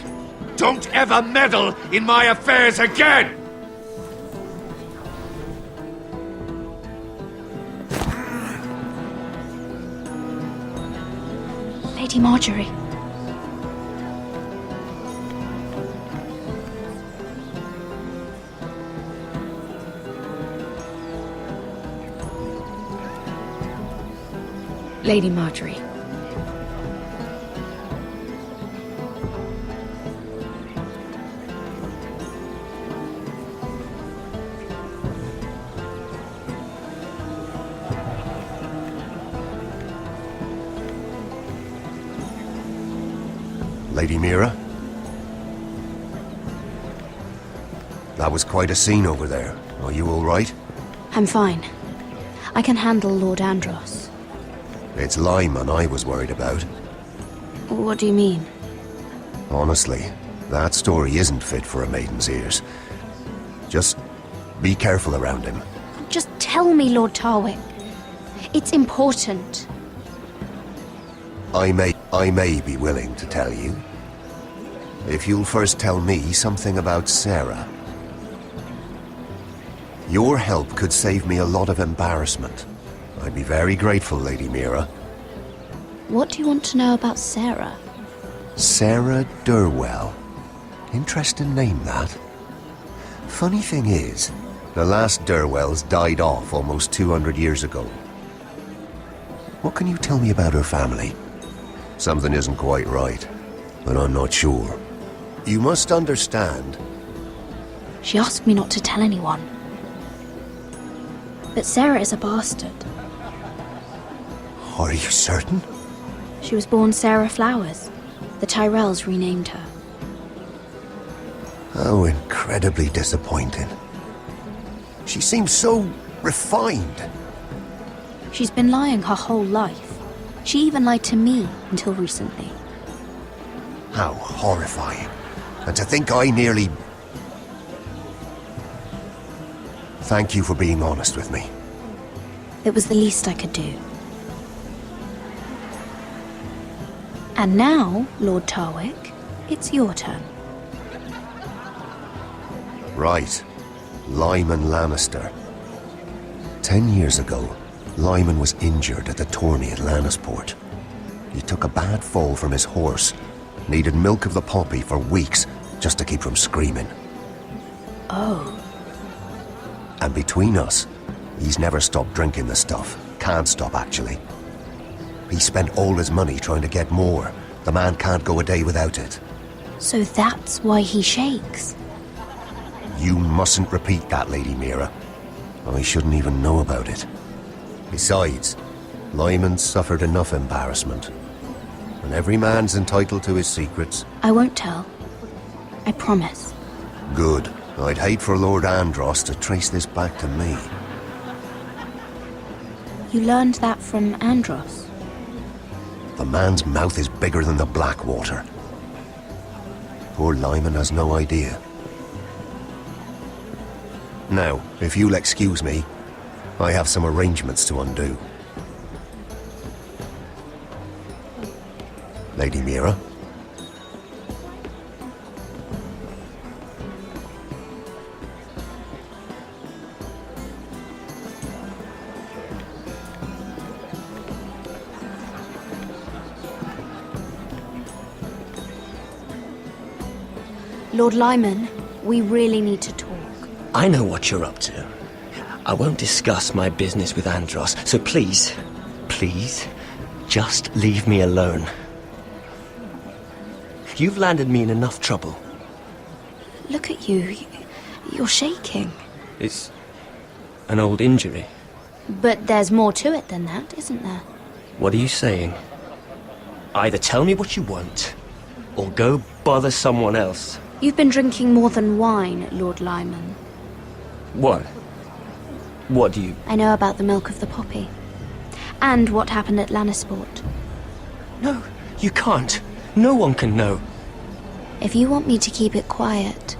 Don't ever meddle in my affairs again!
Lady Marjorie.
Lady Marjorie.
Lady Mira? That was quite a scene over there. Are you all right?
I'm fine. I can handle Lord Andros.
It's Lyman I was worried about.
What do you mean?
Honestly, that story isn't fit for a maiden's ears. Just be careful around him.
Just tell me, Lord Tarwick. It's important.
I may be willing to tell you. If you'll first tell me something about Sarah. Your help could save me a lot of embarrassment. I'd be very grateful, Lady Mira.
What do you want to know about Sarah?
Sarah Durwell. Interesting name, that. Funny thing is, the last Durwells died off almost 200 years ago. What can you tell me about her family? Something isn't quite right, but I'm not sure. You must understand.
She asked me not to tell anyone. But Sarah is a bastard.
Are you certain?
She was born Sarah Flowers. The Tyrells renamed her.
How incredibly disappointing. She seems so refined.
She's been lying her whole life. She even lied to me until recently.
How horrifying. And to think I nearly... Thank you for being honest with me.
It was the least I could do. And now, Lord Tarwick, it's your turn.
Right. Lyman Lannister. 10 years ago, Lyman was injured at the tourney at Lannisport. He took a bad fall from his horse. Needed milk of the poppy for weeks just to keep from screaming.
Oh.
And between us, he's never stopped drinking the stuff. Can't stop, actually. He spent all his money trying to get more. The man can't go a day without it.
So that's why he shakes.
You mustn't repeat that, Lady Mira. I shouldn't even know about it. Besides, Lyman suffered enough embarrassment. And every man's entitled to his secrets.
I won't tell. I promise.
Good. I'd hate for Lord Andros to trace this back to me.
You learned that from Andros?
The man's mouth is bigger than the Blackwater. Poor Lyman has no idea. Now, if you'll excuse me, I have some arrangements to undo. Lady Mira?
Lord Lyman, we really need to talk.
I know what you're up to. I won't discuss my business with Andros, so please, just leave me alone. You've landed me in enough trouble.
Look at you. You're shaking.
It's an old injury.
But there's more to it than that, isn't there?
What are you saying? Either tell me what you want, or go bother someone else.
You've been drinking more than wine, Lord Lyman.
What? What do you...
I know about the milk of the poppy. And what happened at Lannisport.
No, you can't. No one can know.
If you want me to keep it quiet,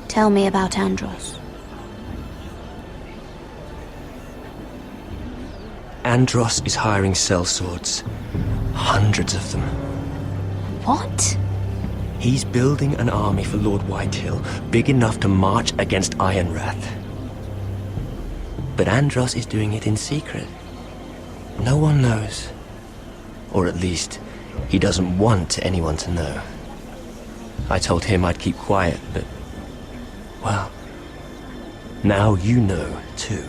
tell me about Andros.
Andros is hiring sellswords. Hundreds of them.
What?
He's building an army for Lord Whitehill, big enough to march against Ironrath. But Andros is doing it in secret. No one knows. Or at least, he doesn't want anyone to know. I told him I'd keep quiet, but... well... now you know, too.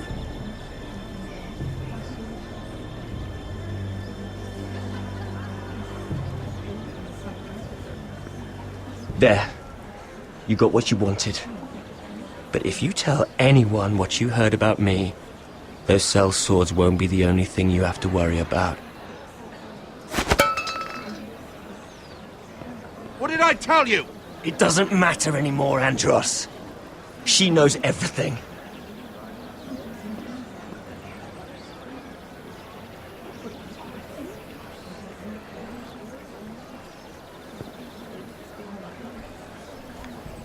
There. You got what you wanted. But if you tell anyone what you heard about me, those cell swords won't be the only thing you have to worry about.
What did I tell you?
It doesn't matter anymore, Andros. She knows everything.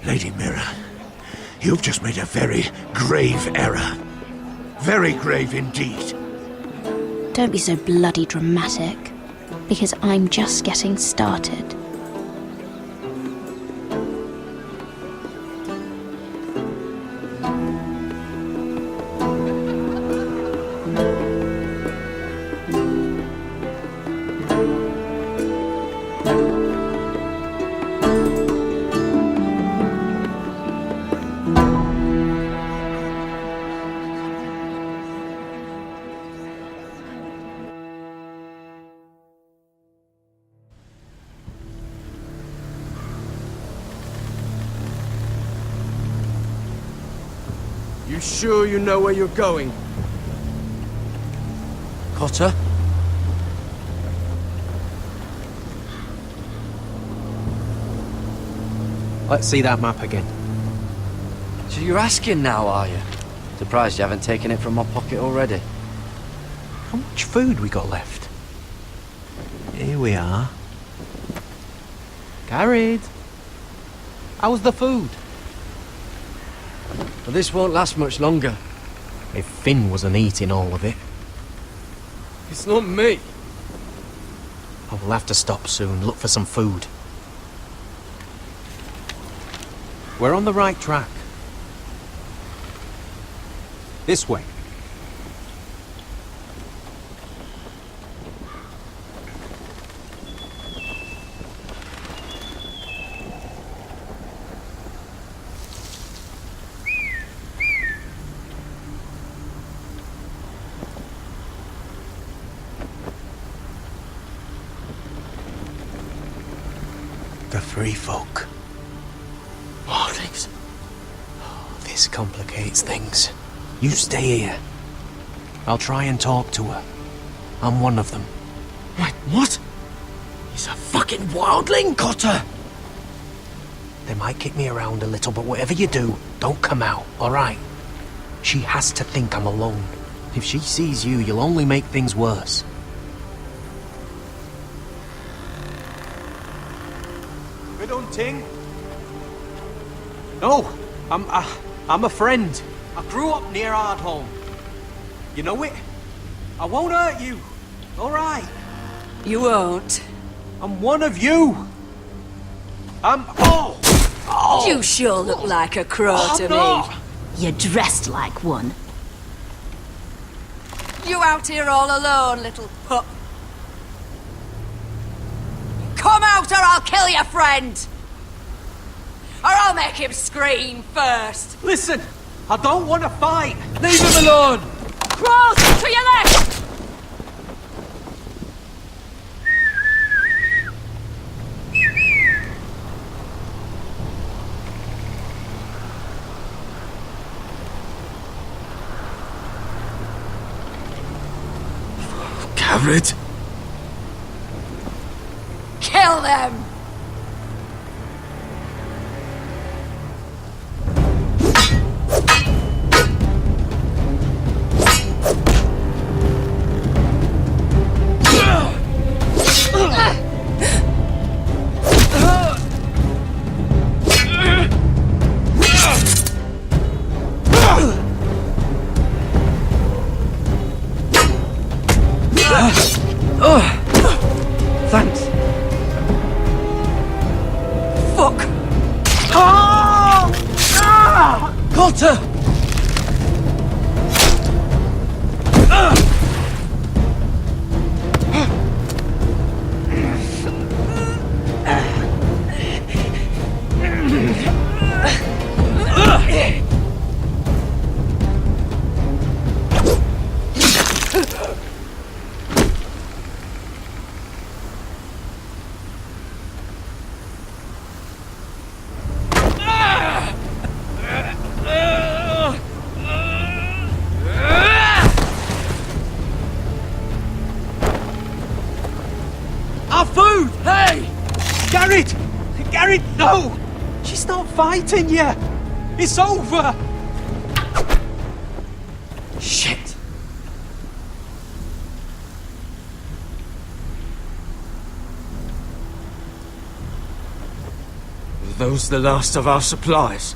Lady Mira, you've just made a very grave error. Very grave indeed.
Don't be so bloody dramatic, because I'm just getting started.
You sure you know where you're going? Cotter?
Let's see that map again.
So you're asking now, are you? Surprised you haven't taken it from my pocket already.
How much food we got left? Here we are. Carried. How's the food?
Well, this won't last much longer.
If Finn wasn't eating all of it.
It's not me.
I will have to stop soon, look for some food. We're on the right track. This way. The free folk.
Wildlings.
This complicates things. You stay here. I'll try and talk to her. I'm one of them.
Wait, what? He's a fucking wildling, Cotter!
They might kick me around a little, but whatever you do, don't come out, alright? She has to think I'm alone. If she sees you, you'll only make things worse. Good hunting. No, I'm a friend. I grew up near Ardholm. You know it? I won't hurt you. All right.
You won't.
I'm one of you. Oh!
You sure look like a crow to
no.
me. You're dressed like one. You out here all alone, little pup? Come out or I'll kill your friend! Or I'll make him scream first!
Listen, I don't want to fight.
Leave him alone!
Cross to your left!
Garrett!
Kill them!
Thanks.
Fuck!
Cotter! No! She's not fighting yet! It's over!
Shit!
Are those the last of our supplies?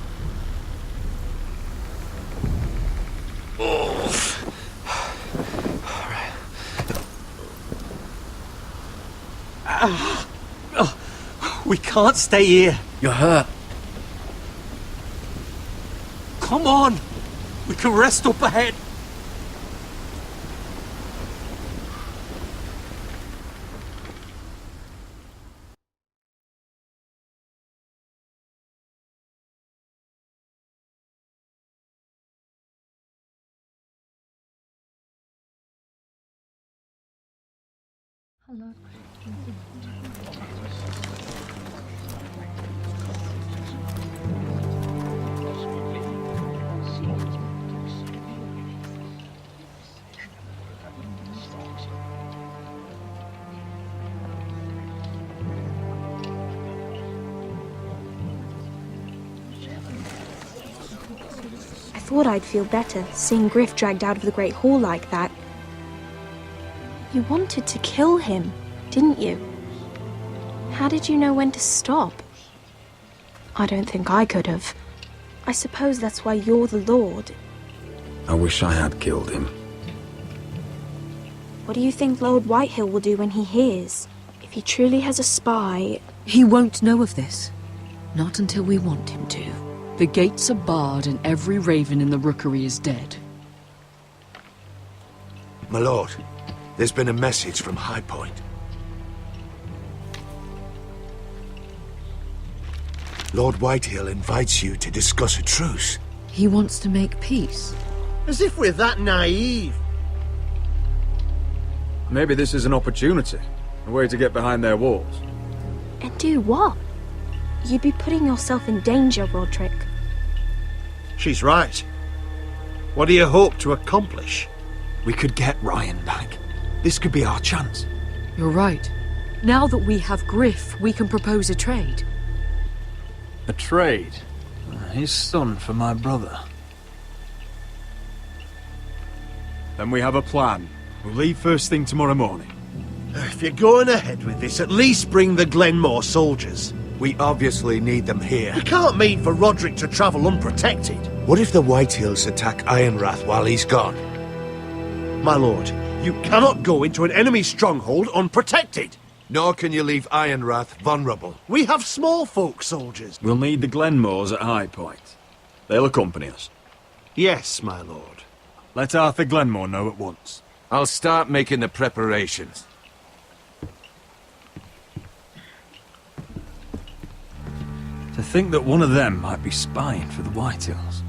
We can't stay here.
You're hurt.
Come on! We can rest up ahead.
Hello.
I thought I'd feel better seeing Griff dragged out of the Great Hall like that. You wanted to kill him, didn't you? How did you know when to stop? I don't think I could have. I suppose that's why you're the Lord.
I wish I had killed him.
What do you think Lord Whitehill will do when he hears? If he truly has a spy...
He won't know of this. Not until we want him to. The gates are barred and every raven in the rookery is dead.
My lord, there's been a message from High Point. Lord Whitehill invites you to discuss a truce.
He wants to make peace.
As if we're that naive.
Maybe this is an opportunity. A way to get behind their walls.
And do what? You'd be putting yourself in danger, Roderick.
She's right. What do you hope to accomplish?
We could get Ryan back. This could be our chance.
You're right. Now that we have Griff, we can propose a trade.
A trade? His son for my brother. Then we have a plan. We'll leave first thing tomorrow morning.
If you're going ahead with this, at least bring the Glenmore soldiers.
We obviously need them here.
You can't mean for Roderick to travel unprotected.
What if the Whitehills attack Ironrath while he's gone?
My lord, you cannot go into an enemy stronghold unprotected.
Nor can you leave Ironrath vulnerable.
We have small folk soldiers.
We'll need the Glenmores at High Point. They'll accompany us.
Yes, my lord.
Let Arthur Glenmore know at once.
I'll start making the preparations.
To think that one of them might be spying for the Whitehills.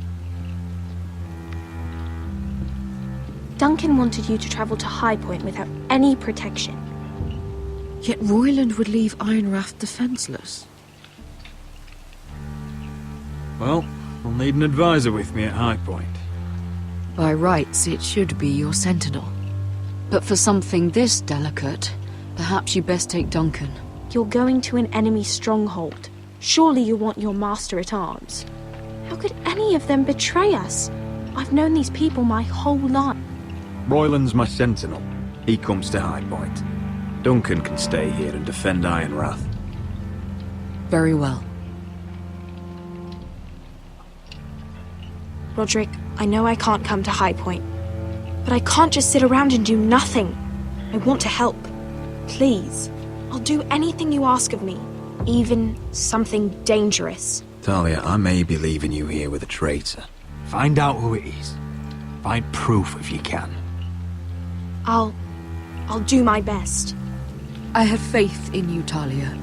Duncan wanted you to travel to High Point without any protection.
Yet Royland would leave Ironrath defenseless.
Well, we'll need an advisor with me at High Point.
By rights, it should be your sentinel. But for something this delicate, perhaps you best take Duncan.
You're going to an enemy stronghold. Surely you want your master-at-arms. How could any of them betray us? I've known these people my whole life.
Royland's my sentinel. He comes to High Point. Duncan can stay here and defend Ironrath.
Very well.
Roderick, I know I can't come to High Point, but I can't just sit around and do nothing. I want to help. Please. I'll do anything you ask of me, even something dangerous.
Talia, I may be leaving you here with a traitor.
Find out who it is. Find proof if you can.
I'll do my best.
I have faith in you, Talia.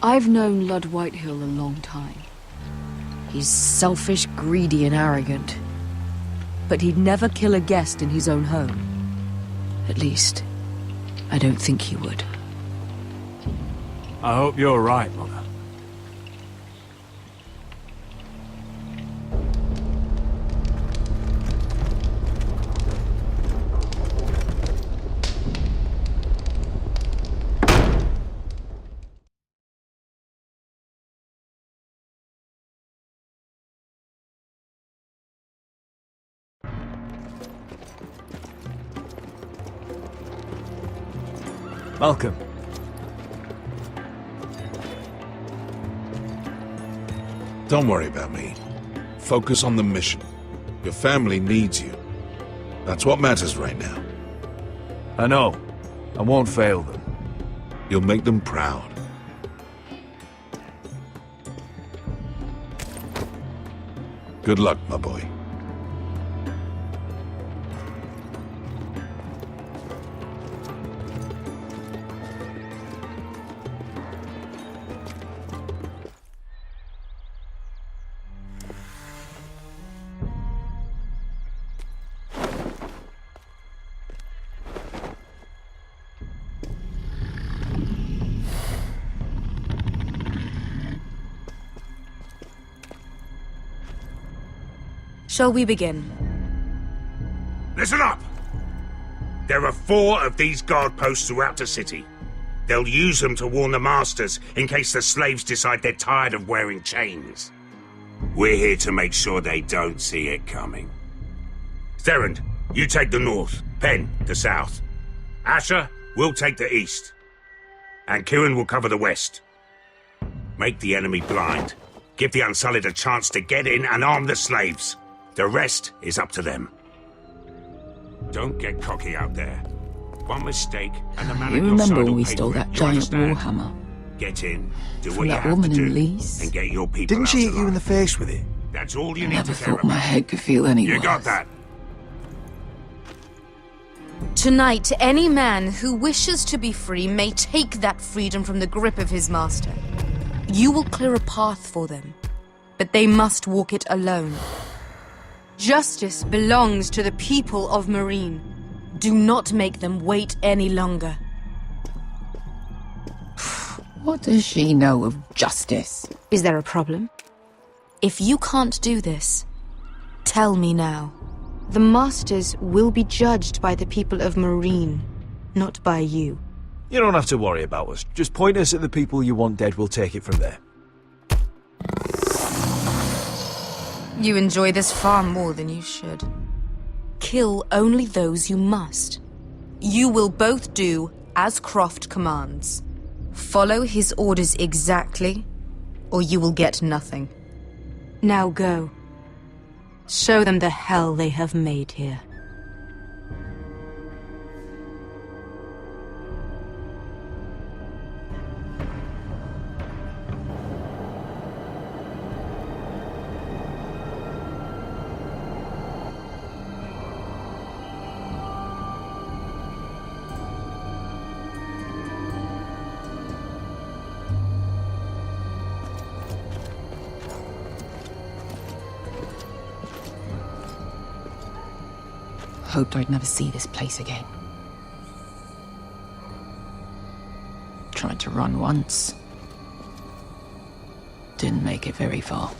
I've known Lord Whitehill a long time. He's selfish, greedy, and arrogant. But he'd never kill a guest in his own home. At least, I don't think he would.
I hope you're right, Mother.
Malcolm.
Don't worry about me. Focus on the mission. Your family needs you. That's what matters right now.
I know. I won't fail them.
You'll make them proud. Good luck, my boy.
Shall we begin?
Listen up! There are 4 of these guard posts throughout the city. They'll use them to warn the masters in case the slaves decide they're tired of wearing chains. We're here to make sure they don't see it coming. Therend, you take the north. Penn, the south. Asher, we'll take the east. And Kieran will cover the west. Make the enemy blind. Give the Unsullied a chance to get in and arm the slaves. The rest is up to them. Don't get cocky out there. One mistake, and the man
You
at your
remember
side
when
will
we
pay
stole
for it.
that
You
giant
understand?
warhammer?
Get in, do
From
what you
that
have
woman
to
in
do,
Leeds?
and get your people
Didn't
out
she hit
alive.
you in the face with it?
That's all you
I
need
never
to care
thought my
about.
head could feel any
You
worse.
got that?
Tonight, any man who wishes to be free may take that freedom from the grip of his master. You will clear a path for them, but they must walk it alone. Justice belongs to the people of Marine. Do not make them wait any longer.
What does she know of justice?
Is there a problem? If you can't do this, tell me now. The Masters will be judged by the people of Marine, not by you.
You don't have to worry about us. Just point us at the people you want dead, we'll take it from there.
You enjoy this far more than you should. Kill only those you must. You will both do as Croft commands. Follow his orders exactly, or you will get nothing. Now go. Show them the hell they have made here.
Hoped I'd never see this place again. Tried to run once. Didn't make it very far.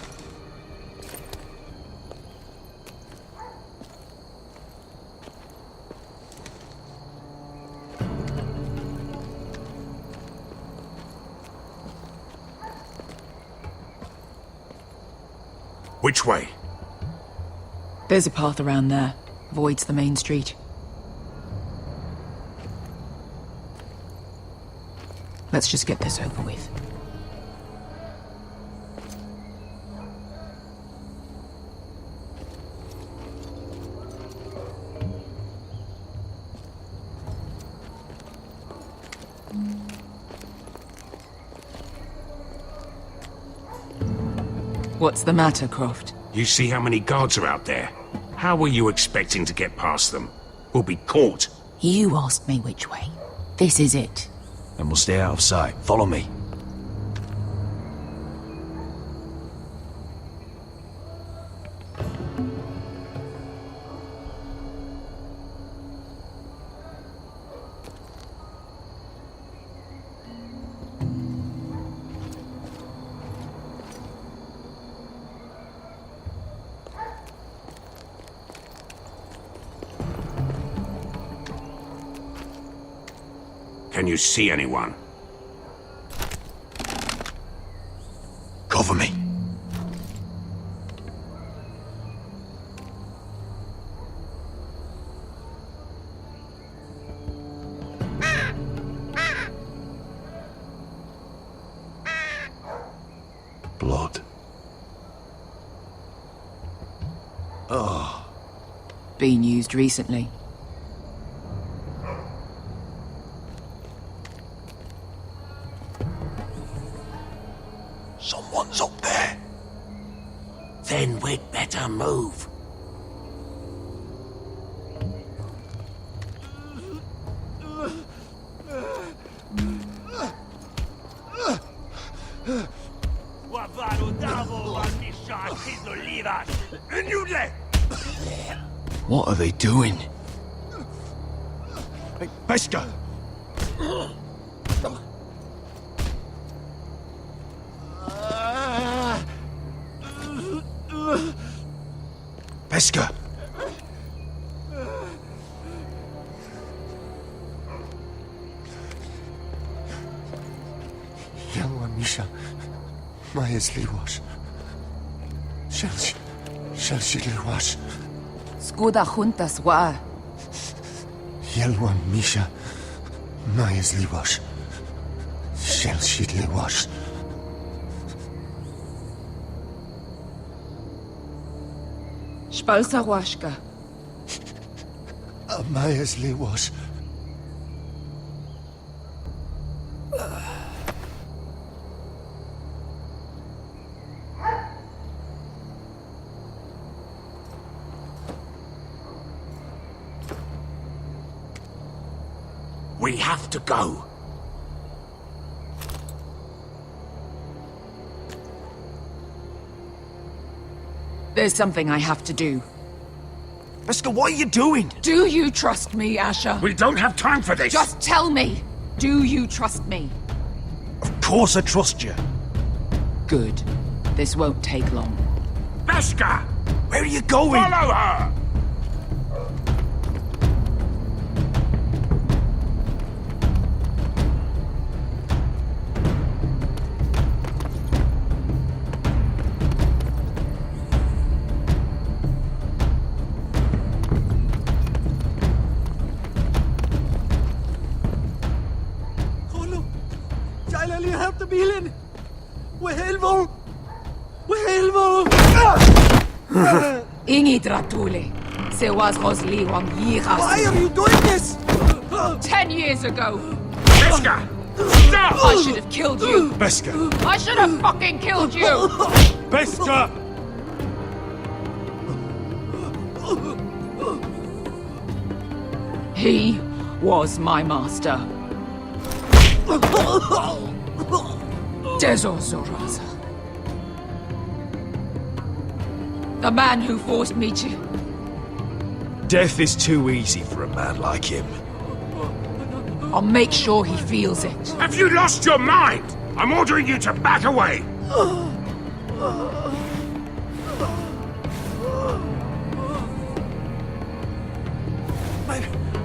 Which way?
There's a path around there. Avoids the main street. Let's just get this over with. What's the matter, Croft?
You see how many guards are out there? How were you expecting to get past them? We'll be caught.
You asked me which way. This is it.
And we'll stay out of sight. Follow me.
Can you see anyone?
Cover me.
Oh. Been used recently.
Someone's up there. Then we'd better move.
What are they doing?
Hey, Beskha! Beskha!
Yelwa Misha, Maya's Liwash. Shelshi Liwash.
Skuda juntas wa.
Yelwa Misha, Maya's Liwash. Shelshi Liwash.
Spalsa washka.
Maya's Liwash.
We have to go.
There's something I have to do.
Beskha, what are you doing?
Do you trust me, Asher?
We don't have time for this.
Just tell me. Do you trust me?
Of course I trust you.
Good. This won't take long.
Beskha!
Where are you going?
Follow her!
Ingi Dratule. Se was Rosli Wang Yiras.
Why are you doing this?
10 years ago.
Beskha! Stop!
I should have killed you.
Beskha!
I should have fucking killed you.
Beskha!
He was my master. Dezor Zoraza. The man who forced me to...
Death is too easy for a man like him.
I'll make sure he feels it.
Have you lost your mind? I'm ordering you to back away.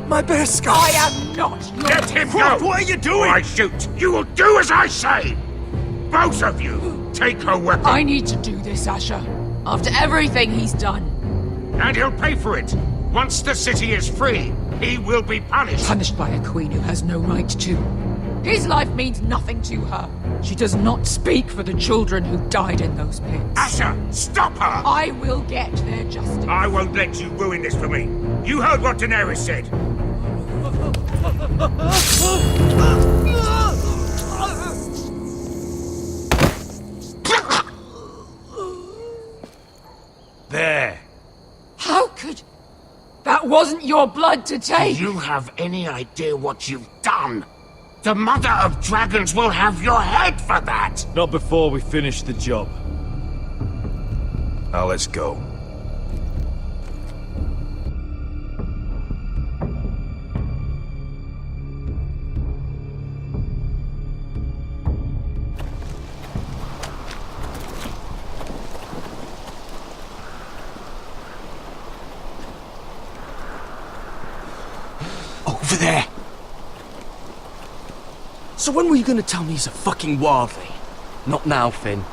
My Beskha!
I am not your...
Let him go!
What are you doing?
I shoot. You will do as I say. Both of you, take her weapon.
I need to do this, Asher. After everything he's done.
And he'll pay for it. Once the city is free, he will be punished.
Punished by a queen who has no right to. His life means nothing to her. She does not speak for the children who died in those pits.
Asher, stop her!
I will get their justice.
I won't let you ruin this for me. You heard what Daenerys said.
There.
How could... That wasn't your blood to take!
Do you have any idea what you've done? The Mother of Dragons will have your head for that!
Not before we finish the job. Now let's go.
Over there! So when were you gonna tell me he's a fucking wildling?
Not now, Finn.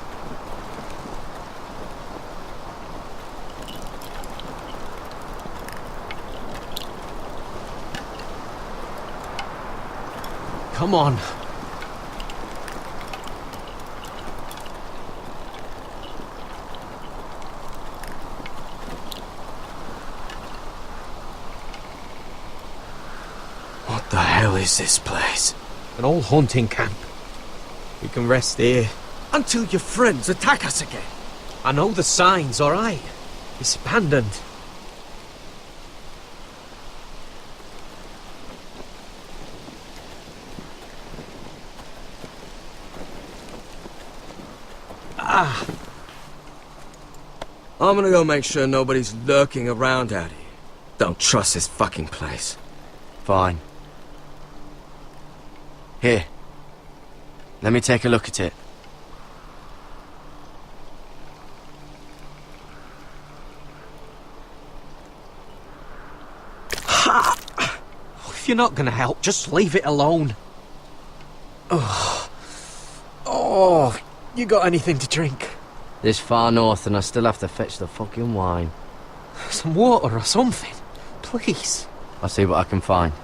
Come on.
hell is this place?
An old hunting camp. We can rest here.
Until your friends attack us again.
I know the signs, alright? It's abandoned.
I'm gonna go make sure nobody's lurking around out here. Don't trust this fucking place.
Fine. Here. Let me take a look at it.
If you're not gonna help, just leave it alone. Oh, you got anything to drink?
This far north and I still have to fetch the fucking wine.
Some water or something, please.
I'll see what I can find.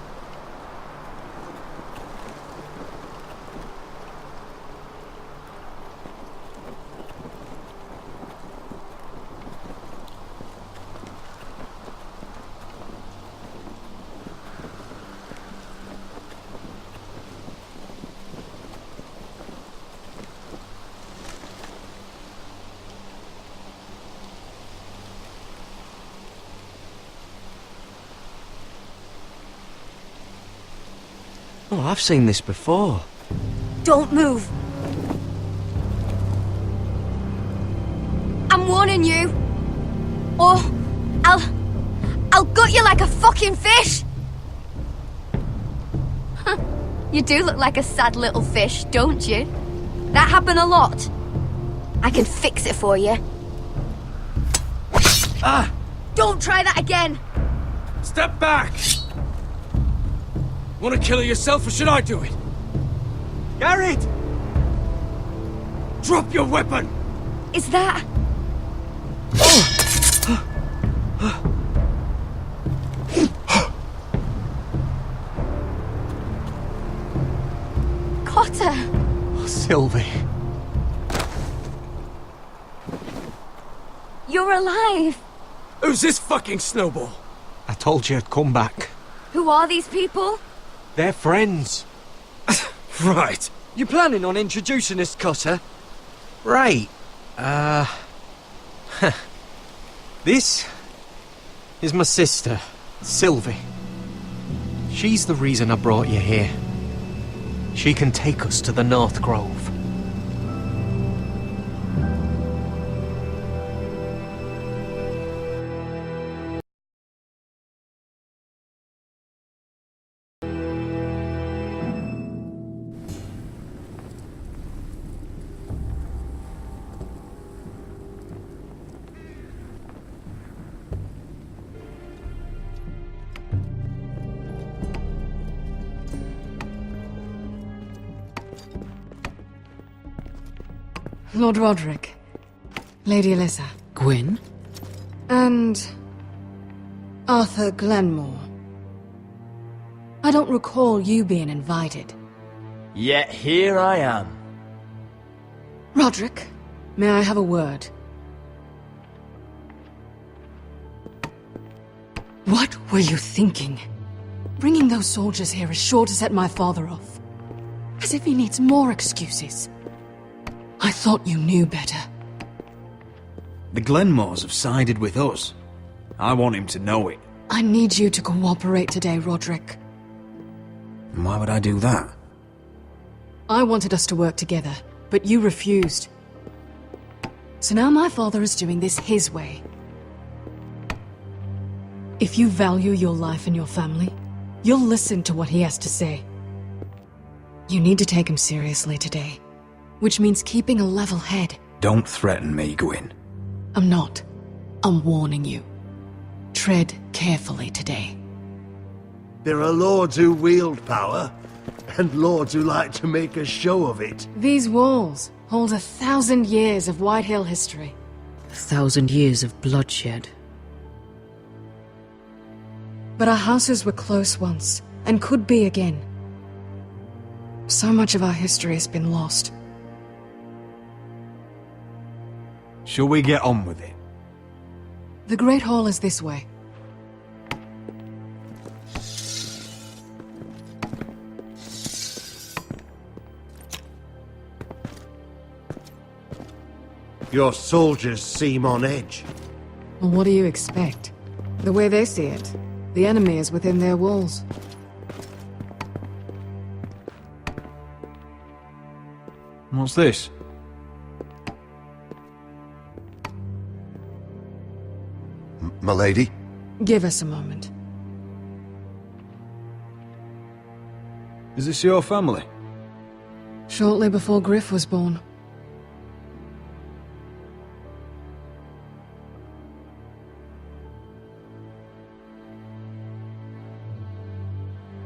Oh, I've seen this before.
Don't move. I'm warning you. Or I'll gut you like a fucking fish. You do look like a sad little fish, don't you? That happen a lot. I can fix it for you. Don't try that again.
Step back! Want to kill her yourself, or should I do it?
Garrett!
Drop your weapon!
Is that... Cotter!
Sylvie.
You're alive!
Who's this fucking snowball?
I told you I'd come back.
Who are these people?
They're friends.
Right.
You planning on introducing us, Cotter?
Right. This is my sister, Sylvie. She's the reason I brought you here. She can take us to the North Grove.
Lord Roderick, Lady Alyssa.
Gwyn?
And... Arthur Glenmore. I don't recall you being invited.
Yet here I am.
Roderick, may I have a word? What were you thinking? Bringing those soldiers here is sure to set my father off. As if he needs more excuses. I thought you knew better.
The Glenmores have sided with us. I want him to know it.
I need you to cooperate today, Roderick.
And why would I do that?
I wanted us to work together, but you refused. So now my father is doing this his way. If you value your life and your family, you'll listen to what he has to say. You need to take him seriously today, which means keeping a level head.
Don't threaten me, Gwyn.
I'm not. I'm warning you. Tread carefully today.
There are lords who wield power, and lords who like to make a show of it.
These walls hold 1,000 years of Whitehill history.
1,000 years of bloodshed.
But our houses were close once, and could be again. So much of our history has been lost.
Shall we get on with it?
The Great Hall is this way.
Your soldiers seem on edge.
Well, what do you expect? The way they see it, the enemy is within their walls.
What's this?
Milady?
Give us a moment.
Is this your family?
Shortly before Griff was born.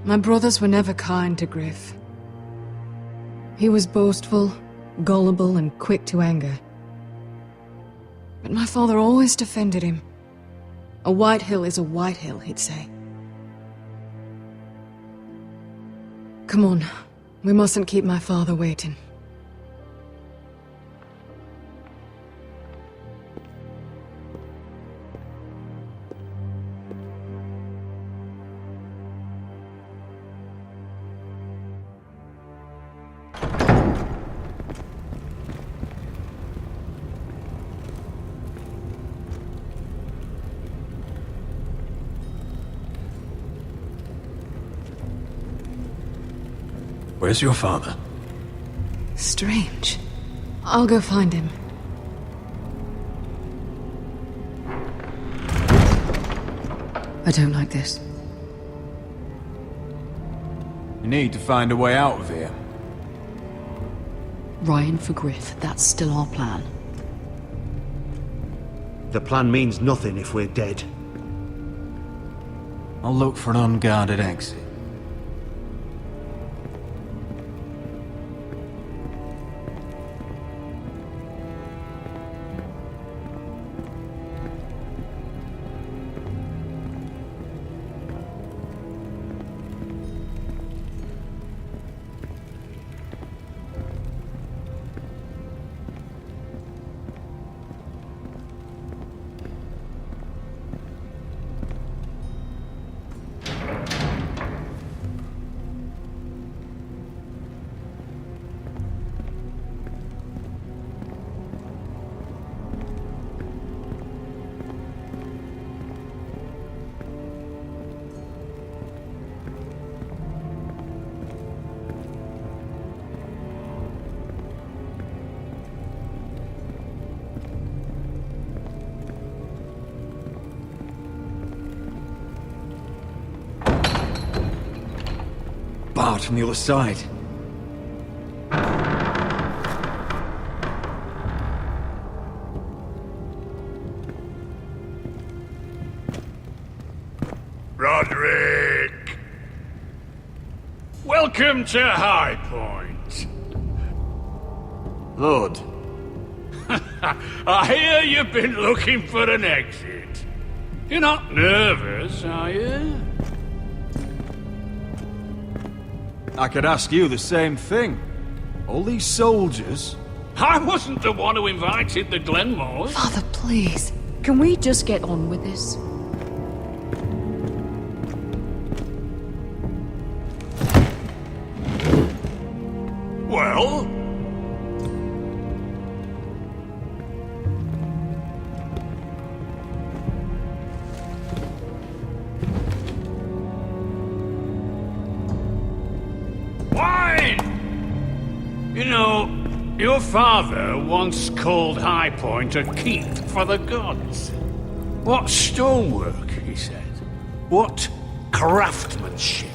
My brothers were never kind to Griff. He was boastful, gullible, and quick to anger. But my father always defended him. A white hill is a white hill, he'd say. Come on, we mustn't keep my father waiting.
Where's your father?
Strange. I'll go find him. I don't like this.
You need to find a way out of here.
Ryan for Griff, that's still our plan.
The plan means nothing if we're dead.
I'll look for an unguarded exit. Barred from the other side.
Roderick! Welcome to High Point.
Lord.
I hear you've been looking for an exit. You're not nervous, are you?
I could ask you the same thing. All these soldiers...
I wasn't the one who invited the Glenmores.
Father, please.
Can we just get on with this?
Well? You know, your father once called High Point a keep for the gods. What stonework, he said. What craftsmanship.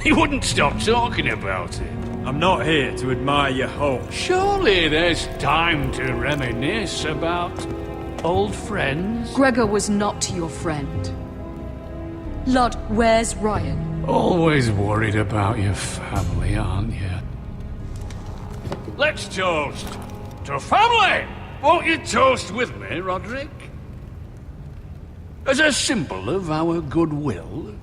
He wouldn't stop talking about it.
I'm not here to admire your home.
Surely there's time to reminisce about old friends.
Gregor was not your friend. Lud, where's Ryan?
Always worried about your family, aren't you? Let's toast to family! Won't you toast with me, Roderick? As a symbol of our goodwill.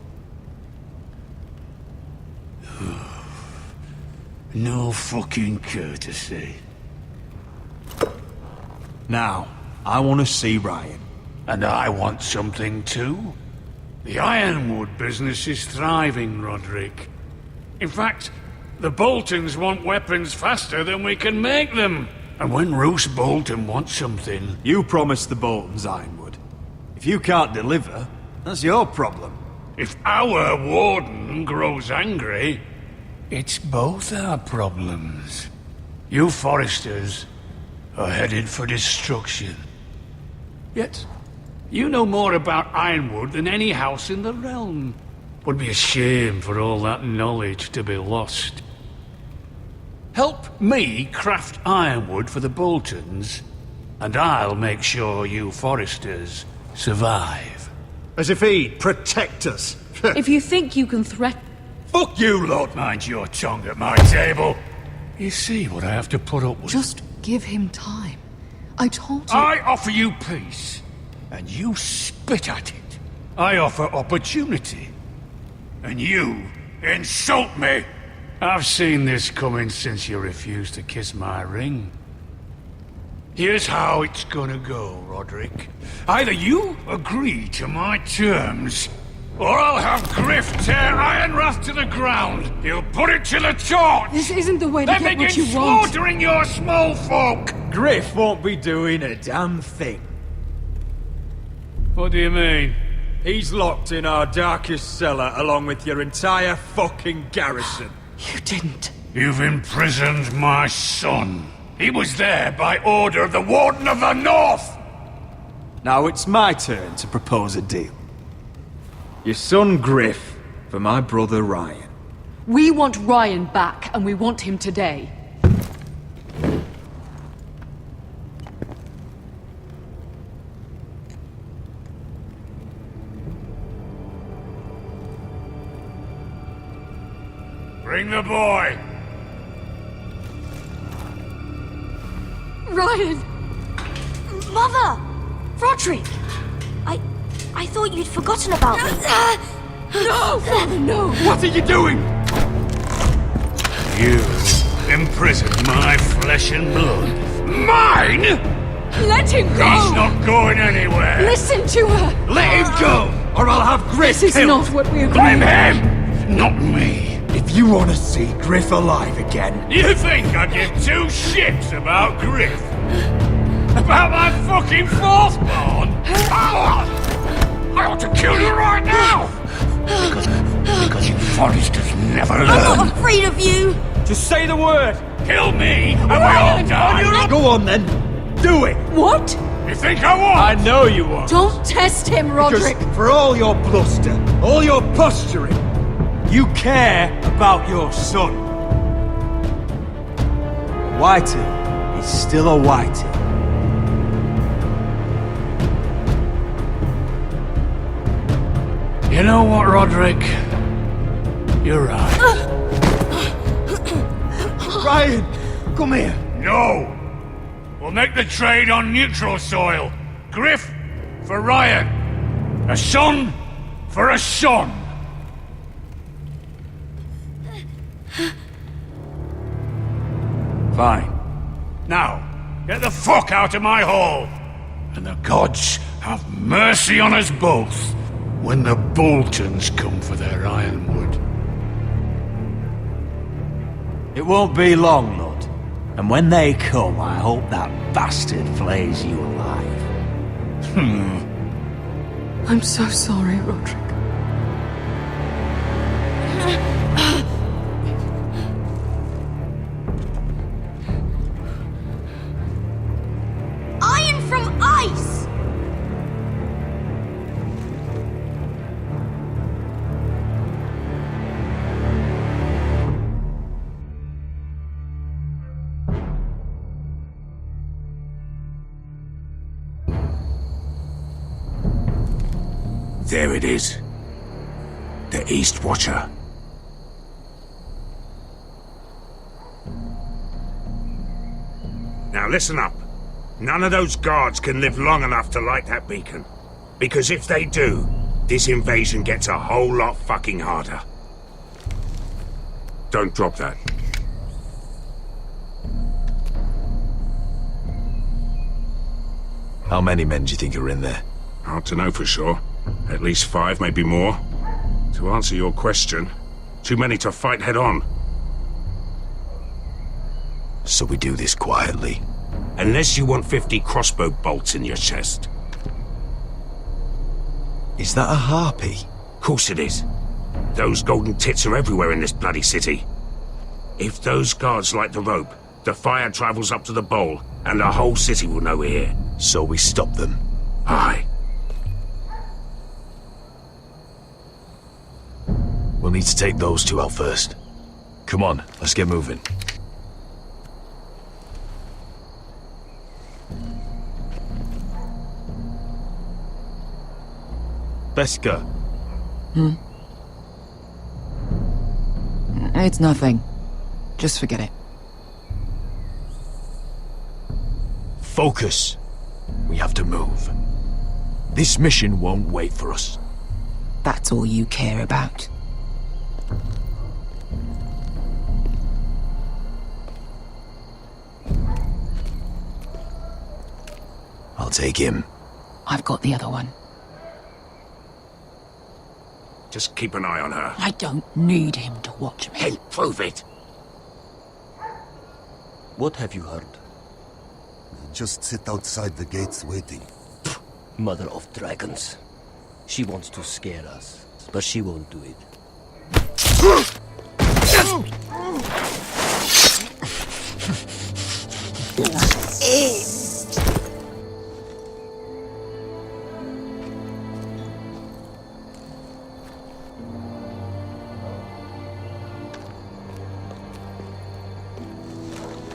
No fucking courtesy.
Now, I want to see Ryan.
And I want something too. The Ironwood business is thriving, Roderick. In fact, the Boltons want weapons faster than we can make them. And when Roose Bolton wants something...
You promised the Boltons Ironwood. If you can't deliver, that's your problem.
If our warden grows angry, it's both our problems. You Foresters are headed for destruction. Yet, you know more about Ironwood than any house in the realm. Would be a shame for all that knowledge to be lost. Help me craft ironwood for the Boltons, and I'll make sure you Foresters survive.
As if he'd protect us.
If you think you can threaten...
Fuck you, Lord. Mind your tongue at my table. You see what I have to put up with?
Just give him time. I told you...
I offer you peace, and you spit at it. I offer opportunity, and you insult me. I've seen this coming since you refused to kiss my ring. Here's how it's gonna go, Roderick. Either you agree to my terms, or I'll have Griff tear Ironrath to the ground. He'll put it to the torch.
This isn't the way to
then
get what
begin
you want.
slaughtering your small folk.
Griff won't be doing a damn thing.
What do you mean?
He's locked in our darkest cellar along with your entire fucking garrison.
You didn't.
You've imprisoned my son. He was there by order of the Warden of the North!
Now it's my turn to propose a deal. Your son Griff for my brother Ryan.
We want Ryan back, and we want him today.
Bring the boy!
Ryan! Mother! Roderick! I thought you'd forgotten about me.
No! Father, no!
What are you doing? You imprisoned my flesh and blood. Mine?!
Let him go!
He's not going anywhere!
Listen to her!
Let him go, or I'll have Griff
This is
killed!
not what we agreed.
Blame him! Not me!
If you want to see Griff alive again...
You think I give two shits about Griff? About my fucking fourthborn? I ought to kill you right now! Because you Foresters never learn.
I'm not afraid of you!
Just say the word!
Kill me, and we all die!
Go on then! Do it!
What?
You think I won't?
I know you won't!
Don't test him, Roderick!
Because for all your bluster, all your posturing, you care about your son. Whitey is still a Whitey.
You know what, Roderick? You're right.
Ryan, come here.
No! We'll make the trade on neutral soil. Griff for Ryan. A son for a son. Fine. Now, get the fuck out of my hall! And the gods have mercy on us both when the Boltons come for their ironwood.
It won't be long, Lord. And when they come, I hope that bastard flays you alive.
I'm so sorry, Roderick.
Iron from ice!
There it is. The East Watcher. Now listen up. None of those guards can live long enough to light that beacon. Because if they do, this invasion gets a whole lot fucking harder. Don't drop that.
How many men do you think are in there?
Hard to know for sure. At least 5, maybe more. To answer your question, too many to fight head on.
So we do this quietly.
Unless you want 50 crossbow bolts in your chest.
Is that a harpy?
Course it is. Those golden tits are everywhere in this bloody city. If those guards light the rope, the fire travels up to the bowl, and the whole city will know we're here.
So we stop them.
Aye.
We'll need to take those two out first. Come on, let's get moving. Beskha.
It's nothing. Just forget it.
Focus. We have to move. This mission won't wait for us.
That's all you care about.
I'll take him.
I've got the other one.
Just keep an eye on her.
I don't need him to watch me.
Hey, prove it!
What have you heard?
Just sit outside the gates waiting.
Mother of Dragons. She wants to scare us, but she won't do it.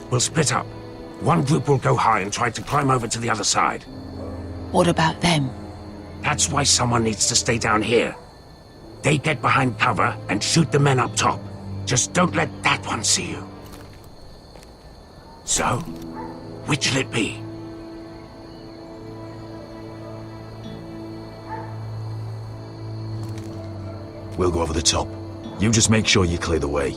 We'll split up. One group will go high and try to climb over to the other side.
What about them?
That's why someone needs to stay down here. They get behind cover and shoot the men up top. Just don't let that one see you. So, which'll it be?
We'll go over the top. You just make sure you clear the way.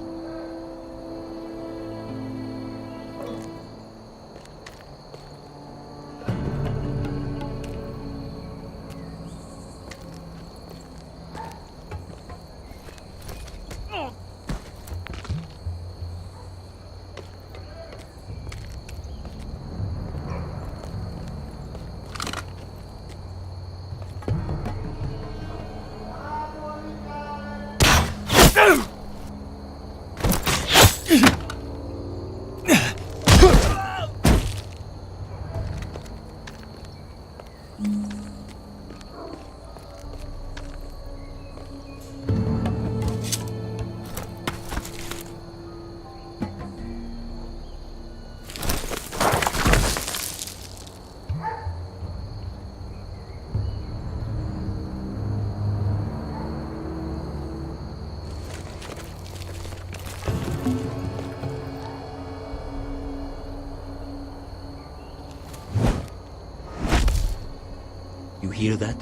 You hear that?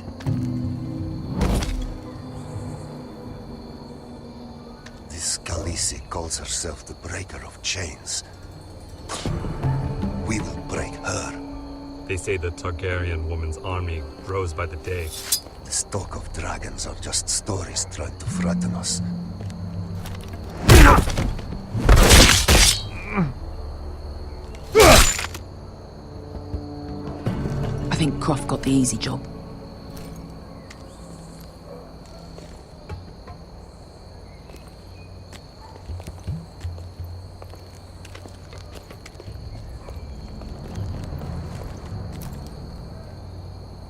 This Khaleesi calls herself the Breaker of Chains. We will break her.
They say the Targaryen woman's army grows by the day.
The stock of dragons are just stories trying to frighten us.
I think Croft got the easy job.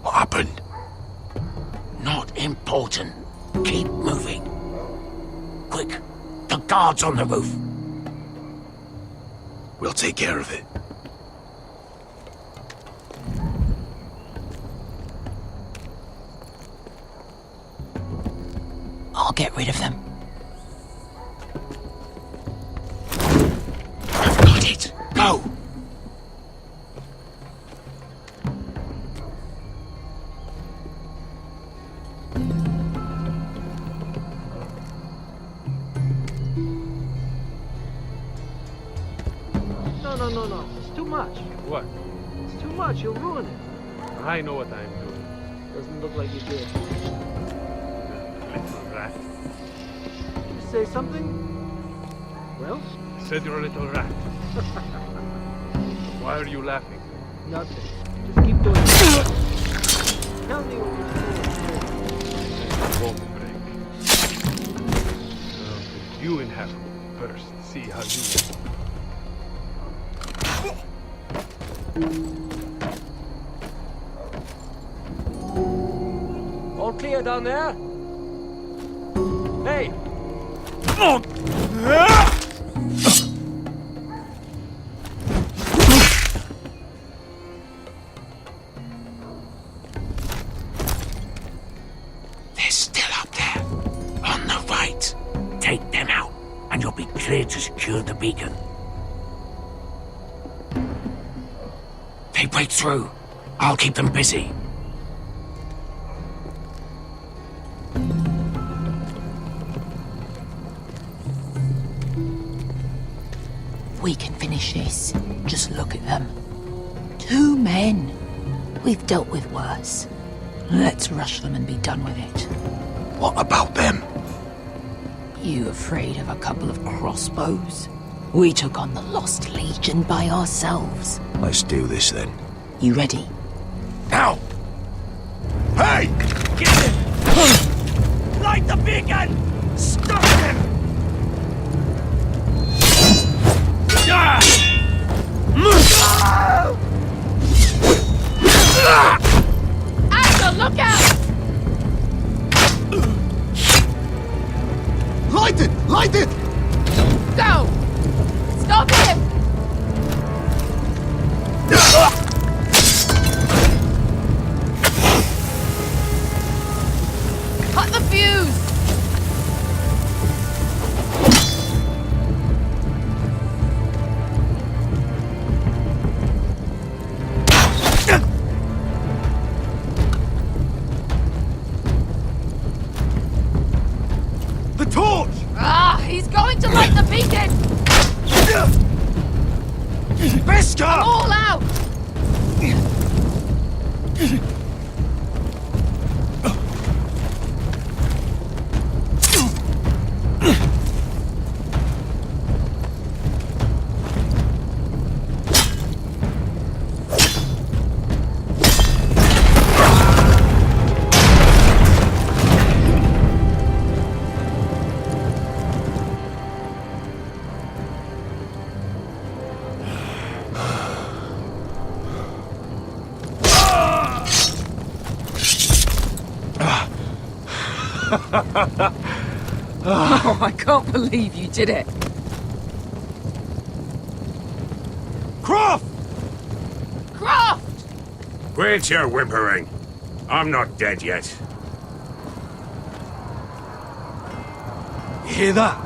What happened? Not important. Keep moving. Quick, the guards on the roof.
We'll take care of it.
I'll get rid of them.
I've got it. Go!
No. It's too much. What? It's too much. You'll ruin it. I know what I'm doing. Doesn't look like you did. Little rat. You say something? Well? I said you're a little rat. Why are you laughing?
Nothing. Just keep doing it. Tell me what
Won't break. You in heaven first see how you.
All clear down there? Hey!
They're still up there. On the right. Take them out, and you'll be clear to secure the beacon. They break through. I'll keep them busy.
We can finish this. Just look at them. 2 men. We've dealt with worse. Let's rush them and be done with it.
What about them?
You afraid of a couple of crossbows? We took on the Lost Legion by ourselves.
Let's do this then.
You ready?
Now! Hey! Get him! Light the beacon! Stop him!
Axel, look out!
Light it! Light it!
Go! Stop him! Cut the fuse!
The torch!
Ah, he's going to light the beacon!
Beskar!
All out! Oh, I can't believe you did it.
Croft!
Croft!
Quit your whimpering. I'm not dead yet.
You hear that?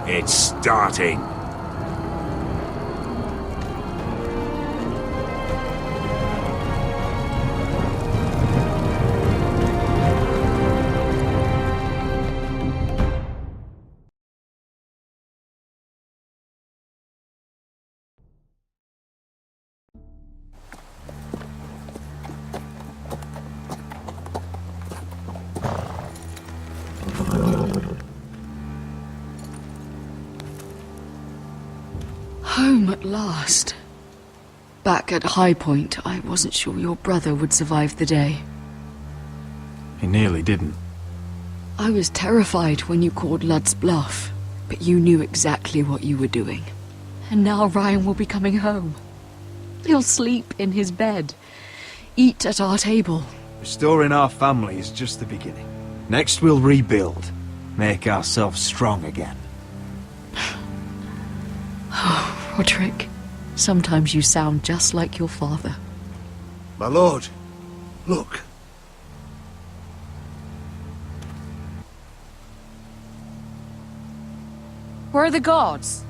It's starting.
Home at last. Back at High Point, I wasn't sure your brother would survive the day.
He nearly didn't.
I was terrified when you called Lud's bluff, but you knew exactly what you were doing. And now Ryan will be coming home. He'll sleep in his bed, eat at our table.
Restoring our family is just the beginning. Next we'll rebuild, make ourselves strong again.
Oh, Roderick, sometimes you sound just like your father.
My lord, look.
Where are the gods?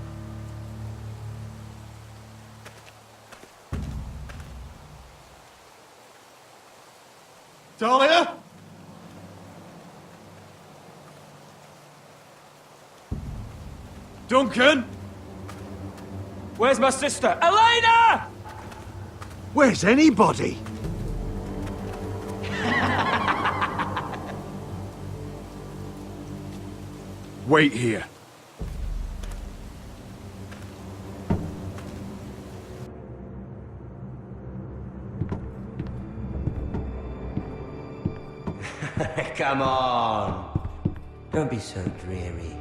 Dahlia? Duncan?
Where's my sister? Elena!
Where's anybody?
Wait here.
Come on. Don't be so dreary.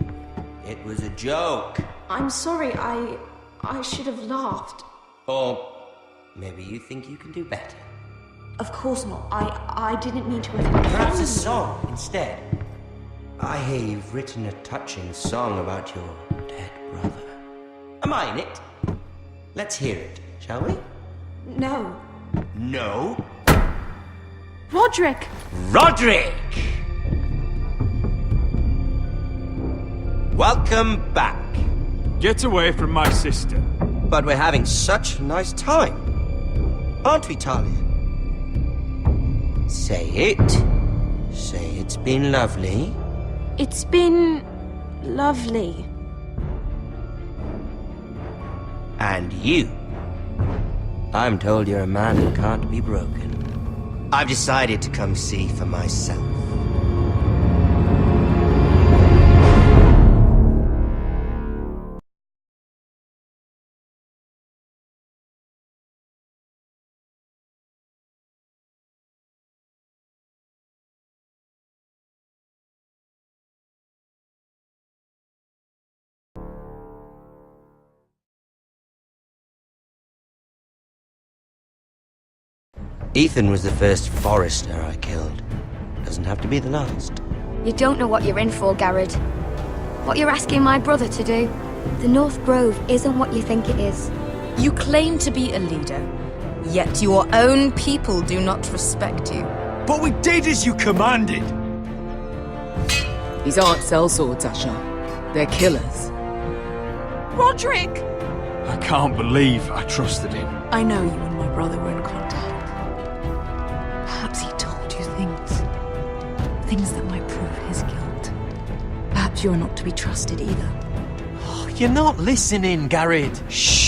It was a joke.
I'm sorry, I should have laughed.
Or maybe you think you can do better.
Of course not. I didn't mean to
Perhaps a song instead. I hear you've written a touching song about your dead brother. Am I in it? Let's hear it, shall we?
No.
No?
Roderick!
Roderick! Welcome back.
Get away from my sister.
But we're having such a nice time. Aren't we, Talia? Say it. Say it's been lovely.
It's been lovely.
And you. I'm told you're a man who can't be broken. I've decided to come see for myself. Ethan was the first Forrester I killed. Doesn't have to be the last.
You don't know what you're in for, Garrod. What you're asking my brother to do. The North Grove isn't what you think it is.
You claim to be a leader, yet your own people do not respect you.
But we did as you commanded!
These aren't sellswords, Asher. They're killers.
Roderick!
I can't believe I trusted him.
I know you and my brother were in contact. Perhaps he told you things that might prove his guilt. Perhaps you're not to be trusted either.
You're not listening, Garrod.
Shh!